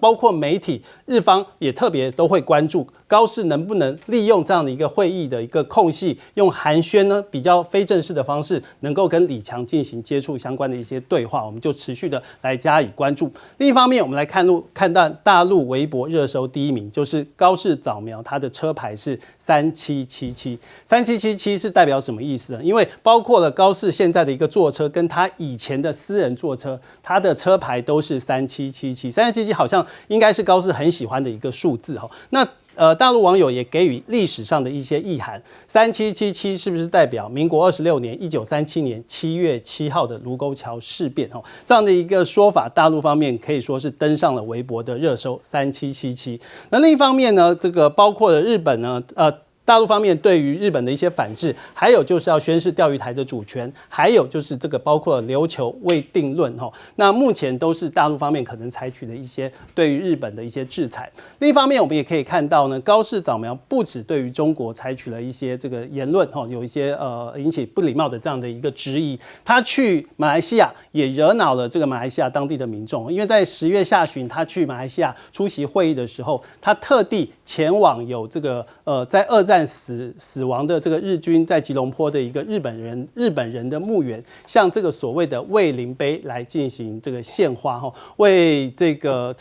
包括媒体日方也特别都会关注高市能不能利用这样的一个会议的一个空隙，用寒暄呢比较非正式的方式，能够跟李强进行接触相关的一些对话，我们就持续的来加以关注。另一方面，我们来看到大陆微博热搜第一名就是高市早苗，他的车牌是3777，3777是代表什么意思呢？因为包括了高市现在的一个坐车，跟他以前的私人坐车，他的车牌都是3777，3777好像应该是高市很喜欢的一个数字哈。那大陆网友也给予历史上的一些意涵，3777是不是代表民国26年1937年7月7号的卢沟桥事变？这样的一个说法，大陆方面可以说是登上了微博的热搜3777。那另一方面呢，这个包括了日本呢，大陆方面对于日本的一些反制，还有就是要宣示钓鱼台的主权，还有就是这个包括琉球未定论哈。那目前都是大陆方面可能采取的一些对于日本的一些制裁。另一方面，我们也可以看到呢，高市早苗不止对于中国采取了一些这个言论哈，有一些引起不礼貌的这样的一个质疑。他去马来西亚也惹恼了这个马来西亚当地的民众，因为在10月下旬他去马来西亚出席会议的时候，他特地前往有这个在二战死亡的这个日军在吉隆坡的一个日本人的墓园，向这个所谓的慰灵碑来进行这个献花哈，为这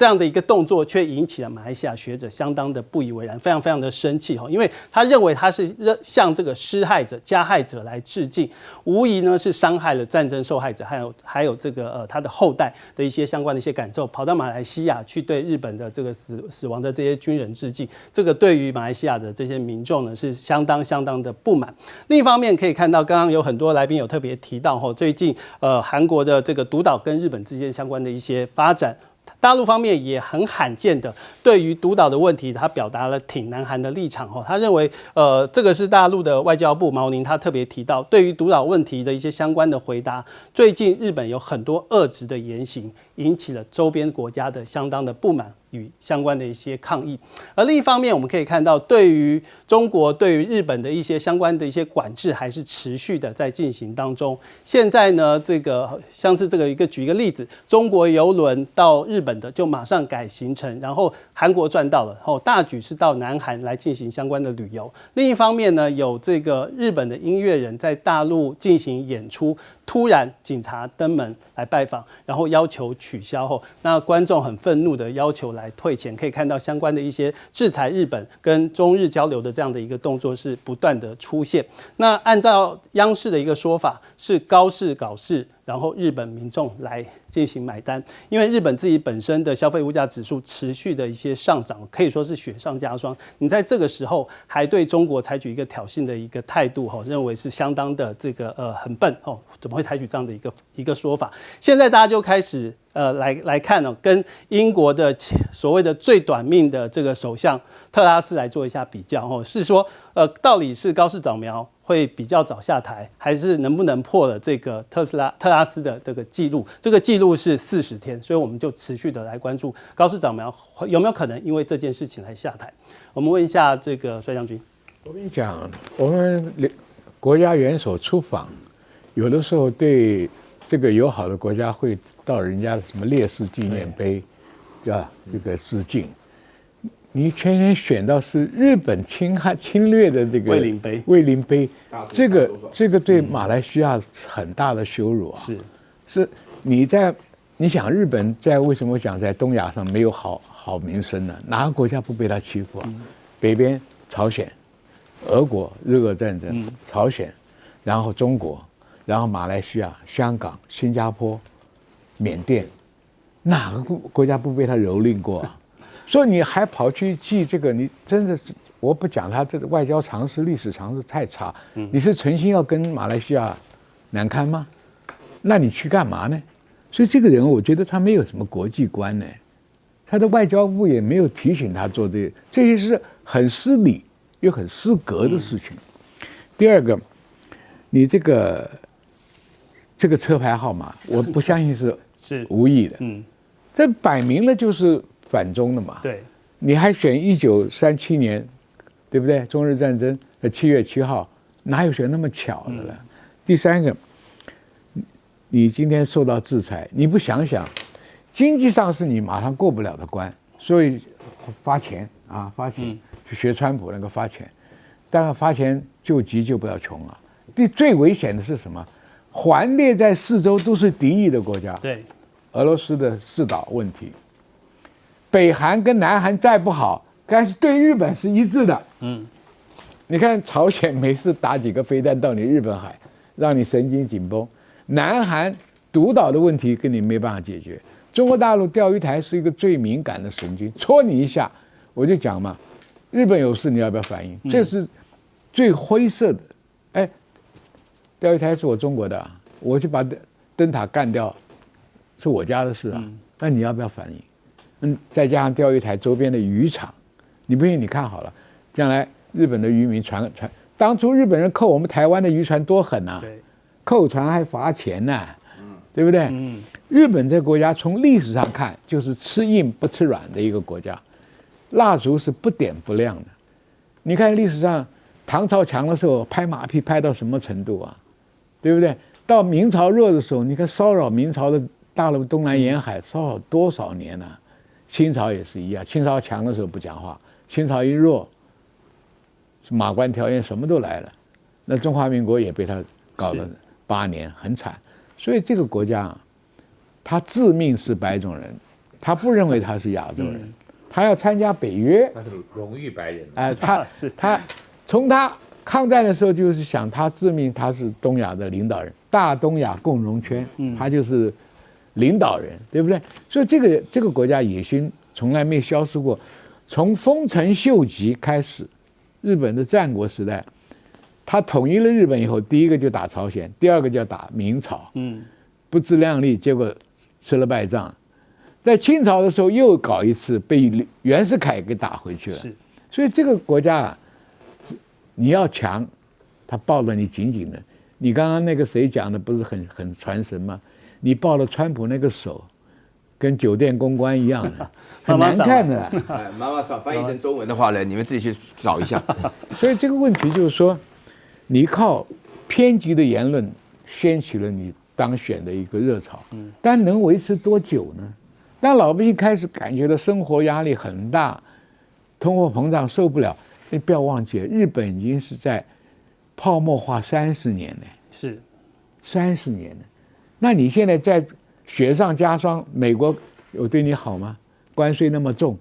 样的一个动作，却引起了马来西亚学者相当的不以为然，非常非常的生气哈，因为他认为他是向这个施害者、加害者来致敬，无疑呢是伤害了战争受害者，还有这个他的后代的一些相关的一些感受，跑到马来西亚去对日本的这个死亡的这些军人致敬，这个对于马来西亚的这些民众呢是相当的不满。另一方面可以看到，刚刚有很多来宾有特别提到最近韩国的这个独岛跟日本之间相关的一些发展。大陆方面也很罕见的对于独岛的问题，他表达了挺南韩的立场他认为这个是大陆的外交部毛宁他特别提到，对于独岛问题的一些相关的回答，最近日本有很多恶质的言行，引起了周边国家的相当的不满与相关的一些抗议。而另一方面，我们可以看到，对于中国、对于日本的一些相关的一些管制，还是持续的在进行当中。现在呢，这个像是举一个例子，中国邮轮到日本的就马上改行程，然后韩国赚到了，大举是到南韩来进行相关的旅游。另一方面呢，有这个日本的音乐人在大陆进行演出，突然警察登门来拜访，然后要求取消后，那观众很愤怒的要求来退钱。可以看到相关的一些制裁日本跟中日交流的这样的一个动作是不断的出现。那按照央视的一个说法，是高市搞事，然后日本民众来进行买单，因为日本自己本身的消费物价指数持续的一些上涨，可以说是雪上加霜。你在这个时候还对中国采取一个挑衅的一个态度，认为是相当的这个很笨怎么会采取这样的一个说法？现在大家就开始来看跟英国的所谓的最短命的这个首相特拉斯来做一下比较是说到底是高市早苗会比较早下台，还是能不能破了这个特拉斯的这个记录？这个记录是40天，所以我们就持续的来关注高市早苗有没有可能因为这件事情来下台。我们问一下这个帅将军。我跟你讲，我们国家元首出访，有的时候对这个友好的国家会到人家的什么烈士纪念碑，对吧？这个致敬。你全权选到是日本侵略的这个慰灵碑，这个对马来西亚很大的羞辱啊！是你想日本在为什么讲在东亚上没有好名声呢？哪个国家不被他欺负啊？北边朝鲜、俄国日俄战争，朝鲜，然后中国，然后马来西亚、香港、新加坡、缅甸，哪个国家不被他蹂躏过啊？所以你还跑去记这个，你真的是，我不讲他这个外交常识、历史常识太差。你是存心要跟马来西亚难堪吗？那你去干嘛呢？所以这个人，我觉得他没有什么国际观呢，他的外交部也没有提醒他做这些是很失礼又很失格的事情。第二个，你这个车牌号码，我不相信是无意的。这摆明了就是反中的嘛。对，你还选1937年，对不对？中日战争的7月7号，哪有选那么巧的了？第三个，你今天受到制裁，你不想想，经济上是你马上过不了的关，所以发钱啊，发钱，去学川普那个发钱，当然发钱救急救不了穷啊。最危险的是什么？环列在四周都是敌意的国家，对，俄罗斯的四岛问题，北韩跟南韩再不好，但是对日本是一致的。你看朝鲜没事打几个飞弹到你日本海，让你神经紧绷。南韩独岛的问题跟你没办法解决。中国大陆钓鱼台是一个最敏感的神经，戳你一下，我就讲嘛，日本有事你要不要反应？这是最灰色的。哎，钓鱼台是我中国的啊，我去把灯塔干掉，是我家的事啊。那你要不要反应？再加上钓鱼台周边的渔场，你不信你看好了，将来日本的渔民船，当初日本人扣我们台湾的渔船多狠啊！扣船还罚钱呢，对不对？日本这个国家从历史上看就是吃硬不吃软的一个国家，蜡烛是不点不亮的。你看历史上唐朝强的时候拍马屁拍到什么程度啊？对不对？到明朝弱的时候，你看骚扰明朝的大陆东南沿海骚扰多少年呢？清朝也是一样，清朝强的时候不讲话，清朝一弱，马关条约什么都来了，那中华民国也被他搞了8年，很惨。所以这个国家啊，他自命是白种人，他不认为他是亚洲人，他要参加北约，他是荣誉白人。他从他抗战的时候就是想他自命他是东亚的领导人，大东亚共荣圈，他就是领导人，对不对？所以这个国家野心从来没消失过。从丰臣秀吉开始，日本的战国时代，他统一了日本以后，第一个就打朝鲜，第二个就要打明朝，不自量力，结果吃了败仗。在清朝的时候又搞一次，被袁世凯给打回去了。所以这个国家啊，你要强，他抱着你紧紧的。你刚刚那个谁讲的不是很传神吗？你抱了川普那个手，跟酒店公关一样的，很难看的。妈妈桑翻译成中文的话呢，你们自己去找一下。所以这个问题就是说，你靠偏激的言论掀起了你当选的一个热潮，但能维持多久呢？当老百姓开始感觉到生活压力很大，通货膨胀受不了，你不要忘记，日本已经是在泡沫化30年了，是30年了。那你现在在雪上加霜，美国有对你好吗？关税那么重，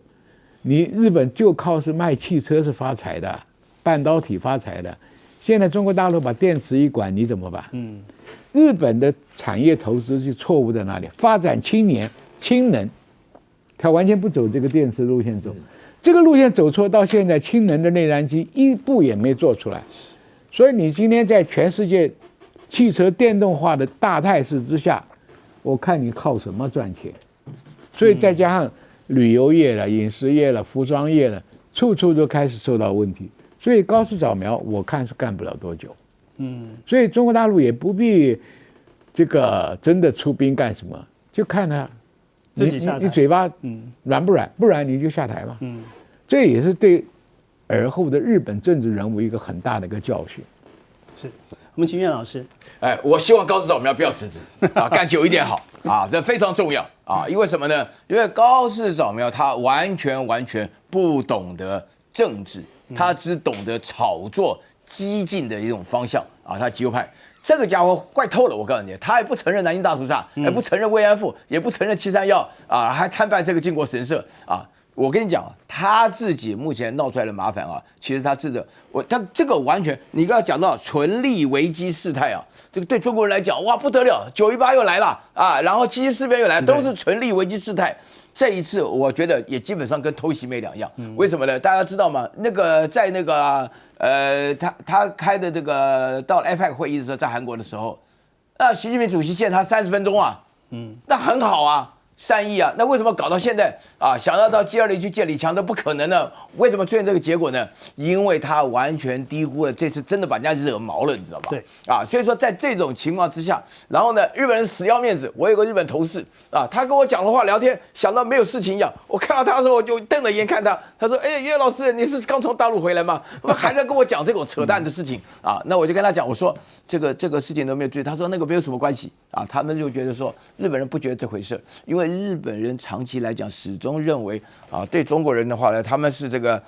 你日本就靠是卖汽车是发财的，半导体发财的。现在中国大陆把电池一管，你怎么办？日本的产业投资就错误在哪里？发展氢能，它完全不走这个电池路线走，这个路线走错，到现在氢能的内燃机一步也没做出来。所以你今天在全世界汽车电动化的大态势之下，我看你靠什么赚钱？所以再加上旅游业了、饮食业了、服装业了，处处都开始受到问题。所以高速扫描，我看是干不了多久。所以中国大陆也不必这个真的出兵干什么，就看他自己下台，你嘴巴软不软？不然你就下台嘛。这也是对尔后的日本政治人物一个很大的一个教训。是我们请苑老师。哎，我希望高市早苗不要辞职啊，干久一点好啊，这非常重要啊。因为什么呢？因为高市早苗他完全不懂得政治，他只懂得炒作激进的一种方向啊。他极右派，这个家伙坏透了。我告诉你，他也不承认南京大屠杀，也不承认慰安妇，也不承认731啊，还参拜这个靖国神社啊。我跟你讲，他自己目前闹出来的麻烦啊，其实他他这个完全，你刚才讲到纯利危机事态啊，这个对中国人来讲，哇不得了，918又来了啊，然后7.7事变又来了，都是纯利危机事态。这一次我觉得也基本上跟偷袭没两样。为什么呢？大家知道吗？那个在那个他开的这个到了 APEC 会议的时候，在韩国的时候，习近平主席见他30分钟啊，那很好啊。善意啊，那为什么搞到现在啊，想要到 G20去见李强都不可能呢？为什么出现这个结果呢？因为他完全低估了这次真的把人家惹毛了，你知道吧？对啊，所以说在这种情况之下，然后呢，日本人死要面子。我有个日本同事啊，他跟我讲的话聊天，想到没有事情一样。我看到他的时候，我就瞪着眼看他。他说：“哎，岳老师，你是刚从大陆回来吗？还在跟我讲这种扯淡的事情啊？”那我就跟他讲，我说这个事情都没有注意。他说那个没有什么关系啊，他们就觉得说日本人不觉得这回事，因为日本人长期来讲始终认为啊，对中国人的话呢，他们是这个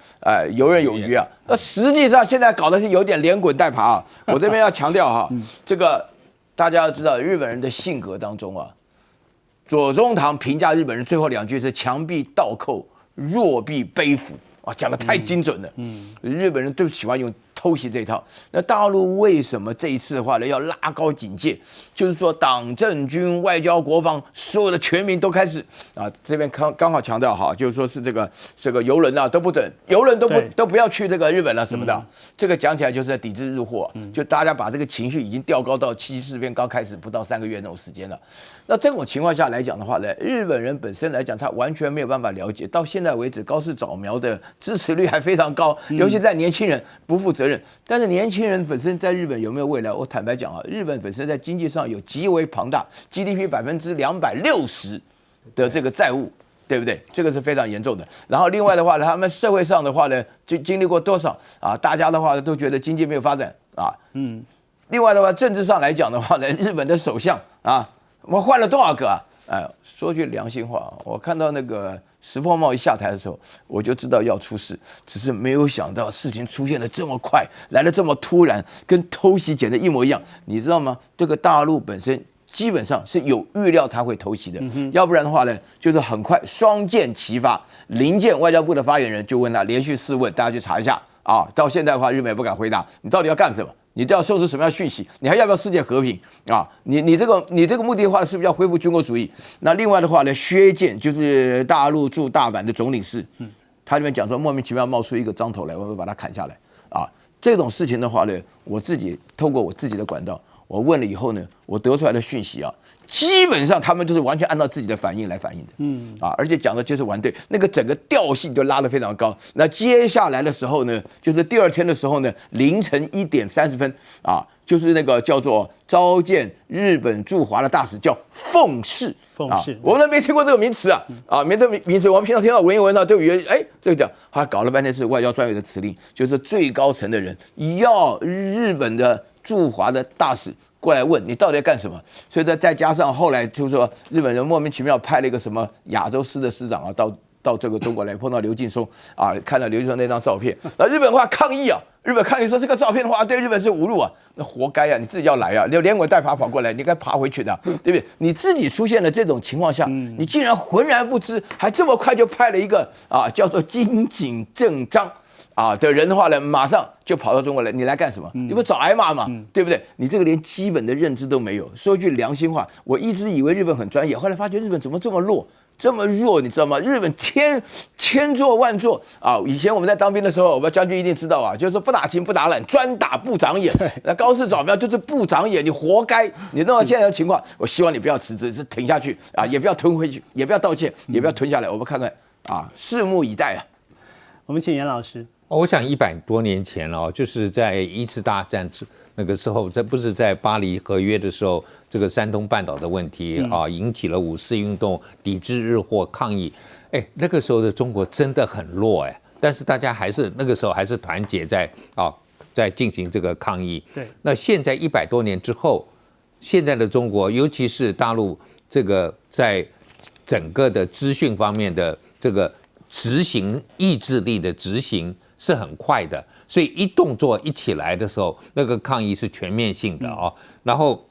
游刃有余啊。那实际上现在搞的是有点连滚带爬啊。我这边要强调哈，这个大家要知道，日本人的性格当中啊，左宗棠评价日本人最后2句是强必倒扣，弱必背负啊，讲得太精准了。日本人都喜欢用偷袭这一套。那大陆为什么这一次的话呢要拉高警戒？就是说党政军外交国防所有的全民都开始啊，这边刚好强调哈，就是说是这个游轮啊都不准，游轮都不要去这个日本了什么的。这个讲起来就是在抵制日货，就大家把这个情绪已经调高到7·7事变刚开始不到3个月那种时间了。那这种情况下来讲的话呢，日本人本身来讲，他完全没有办法了解。到现在为止，高市早苗的支持率还非常高，尤其在年轻人不负责任。但是年轻人本身在日本有没有未来？我坦白讲啊，日本本身在经济上有极为庞大 ，GDP260%的这个债务，对不对？这个是非常严重的。然后另外的话呢，他们社会上的话呢，就经历过多少啊？大家的话都觉得经济没有发展啊。另外的话，政治上来讲的话呢，日本的首相啊，我换了多少个啊？说句良心话，我看到那个石破茂一下台的时候，我就知道要出事，只是没有想到事情出现的这么快，来的这么突然，跟偷袭简直一模一样。你知道吗？这个大陆本身基本上是有预料他会偷袭的，要不然的话呢，就是很快双箭齐发。林健外交部的发言人就问他，连续4问，大家去查一下啊。到现在的话，日本也不敢回答，你到底要干什么？你都要送出什么样的讯息？你还要不要世界和平啊？你这个目的的话，是不是要恢复军国主义？那另外的话呢，薛健就是大陆驻大阪的总领事，他里面讲说莫名其妙冒出一个张头来，我们把他砍下来啊。这种事情的话呢，我自己透过我自己的管道，我问了以后呢，我得出来的讯息啊，基本上他们就是完全按照自己的反应来反应的，而且讲的就是完对，那个整个调性就拉得非常高。那接下来的时候呢，就是第2天的时候呢，凌晨1点30分啊，就是那个叫做召见日本驻华的大使，叫奉使。我们都没听过这个名词没这名词，我们平常听到文言文呢，就以为这个讲，他搞了半天是外交专员的辞令，就是最高层的人要日本的驻华的大使过来问你到底在干什么，所以再加上后来就是说日本人莫名其妙派了一个什么亚洲司的司长啊到这个中国来碰到刘劲松啊，看到刘劲松那张照片，那日本话抗议啊，日本抗议说这个照片的话对日本是侮辱啊，那活该啊，你自己要来啊，你连滚带爬跑过来，你该爬回去的，对不对？你自己出现了这种情况下，你竟然浑然不知，还这么快就派了一个叫做金井正章的人的话呢，马上就跑到中国来，你来干什么？你不早挨骂吗？对不对？你这个连基本的认知都没有。说句良心话，我一直以为日本很专业，后来发觉日本怎么这么弱？这么弱，你知道吗？日本千做万做啊！以前我们在当兵的时候，我们将军一定知道啊，就是说不打勤不打懒，专打部长眼。那高市早苗就是部长眼，你活该！你弄到现在的情况，我希望你不要辞职，是挺下去啊，也不要吞回去，也不要道歉，也不要吞下来。我们看看拭目以待啊！我们请严老师。我想100多年前就是在1次大战那个时候，这不是在巴黎合约的时候，这个山东半岛的问题引起了5四运动，抵制日货抗议。那个时候的中国真的很弱但是大家还是那个时候还是团结在进行这个抗议。对，那现在100多年之后，现在的中国，尤其是大陆，这个在整个的资讯方面的这个执行意志力的执行是很快的，所以一动作一起来的时候，那个抗议是全面性的然后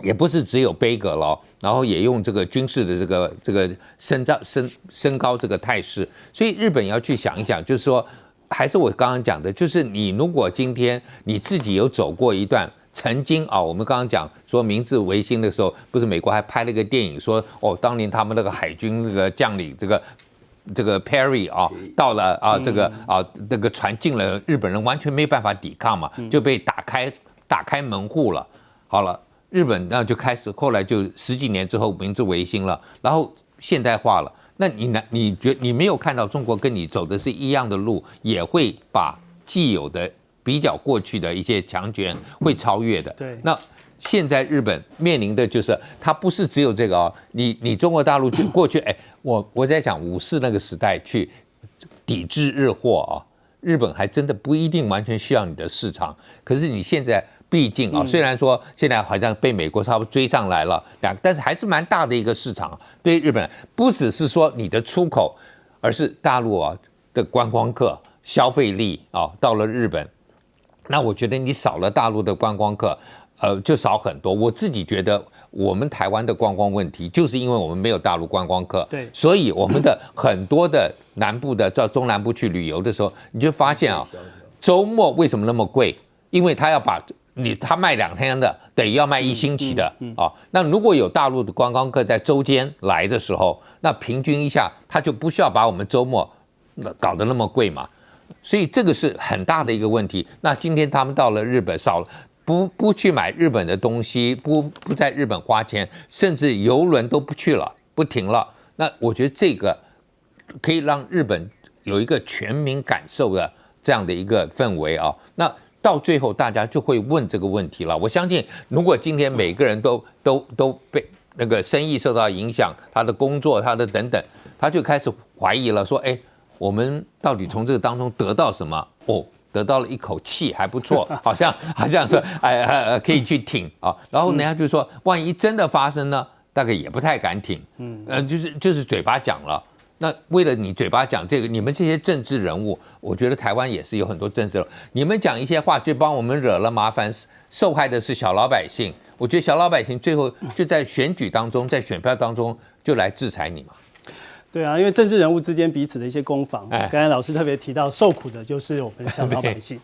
也不是只有杯葛了，然后也用这个军事的这个升高这个态势，所以日本要去想一想，就是说，还是我刚刚讲的，就是你如果今天你自己有走过一段。曾经我们刚刚讲说明治维新的时候，不是美国还拍了一个电影说当年他们那个海军那个将领这个 Perry 到了那个船进了，日本人完全没办法抵抗嘛，就被打开门户了。好了，日本那就开始，后来就10几年之后明治维新了，然后现代化了，那你没有看到中国跟你走的是一样的路，也会把既有的比较过去的一些强权会超越的。对，那现在日本面临的就是它不是只有这个哦，你中国大陆去过去，我在讲5·4那个时代去抵制日货啊，日本还真的不一定完全需要你的市场，可是你现在。毕竟啊，虽然说现在好像被美国差不多追上来了，但是还是蛮大的一个市场。对日本不只是说你的出口，而是大陆啊的观光客消费力啊到了日本，那我觉得你少了大陆的观光客，就少很多。我自己觉得我们台湾的观光问题，就是因为我们没有大陆观光客，对，所以我们的很多的南部的到中南部去旅游的时候，你就发现啊，周末为什么那么贵？因为他要把他卖2天的，等于要卖1星期的啊。那如果有大陆的观光客在周间来的时候，那平均一下，他就不需要把我们周末搞得那么贵嘛。所以这个是很大的一个问题。那今天他们到了日本，少了不去买日本的东西，不在日本花钱，甚至邮轮都不去了，不停了。那我觉得这个可以让日本有一个全民感受的这样的一个氛围啊。那到最后，大家就会问这个问题了。我相信，如果今天每个人都被那个生意受到影响，他的工作，他的等等，他就开始怀疑了，说：“我们到底从这个当中得到什么？哦，得到了一口气，还不错，好像说，可以去挺啊。然后人家就说，万一真的发生呢，大概也不太敢挺，就是嘴巴讲了。”那为了你嘴巴讲这个，你们这些政治人物，我觉得台湾也是有很多政治人物，你们讲一些话就帮我们惹了麻烦，受害的是小老百姓。我觉得小老百姓最后就在选举当中，在选票当中就来制裁你嘛。对啊，因为政治人物之间彼此的一些攻防，刚才老师特别提到，受苦的就是我们小老百姓。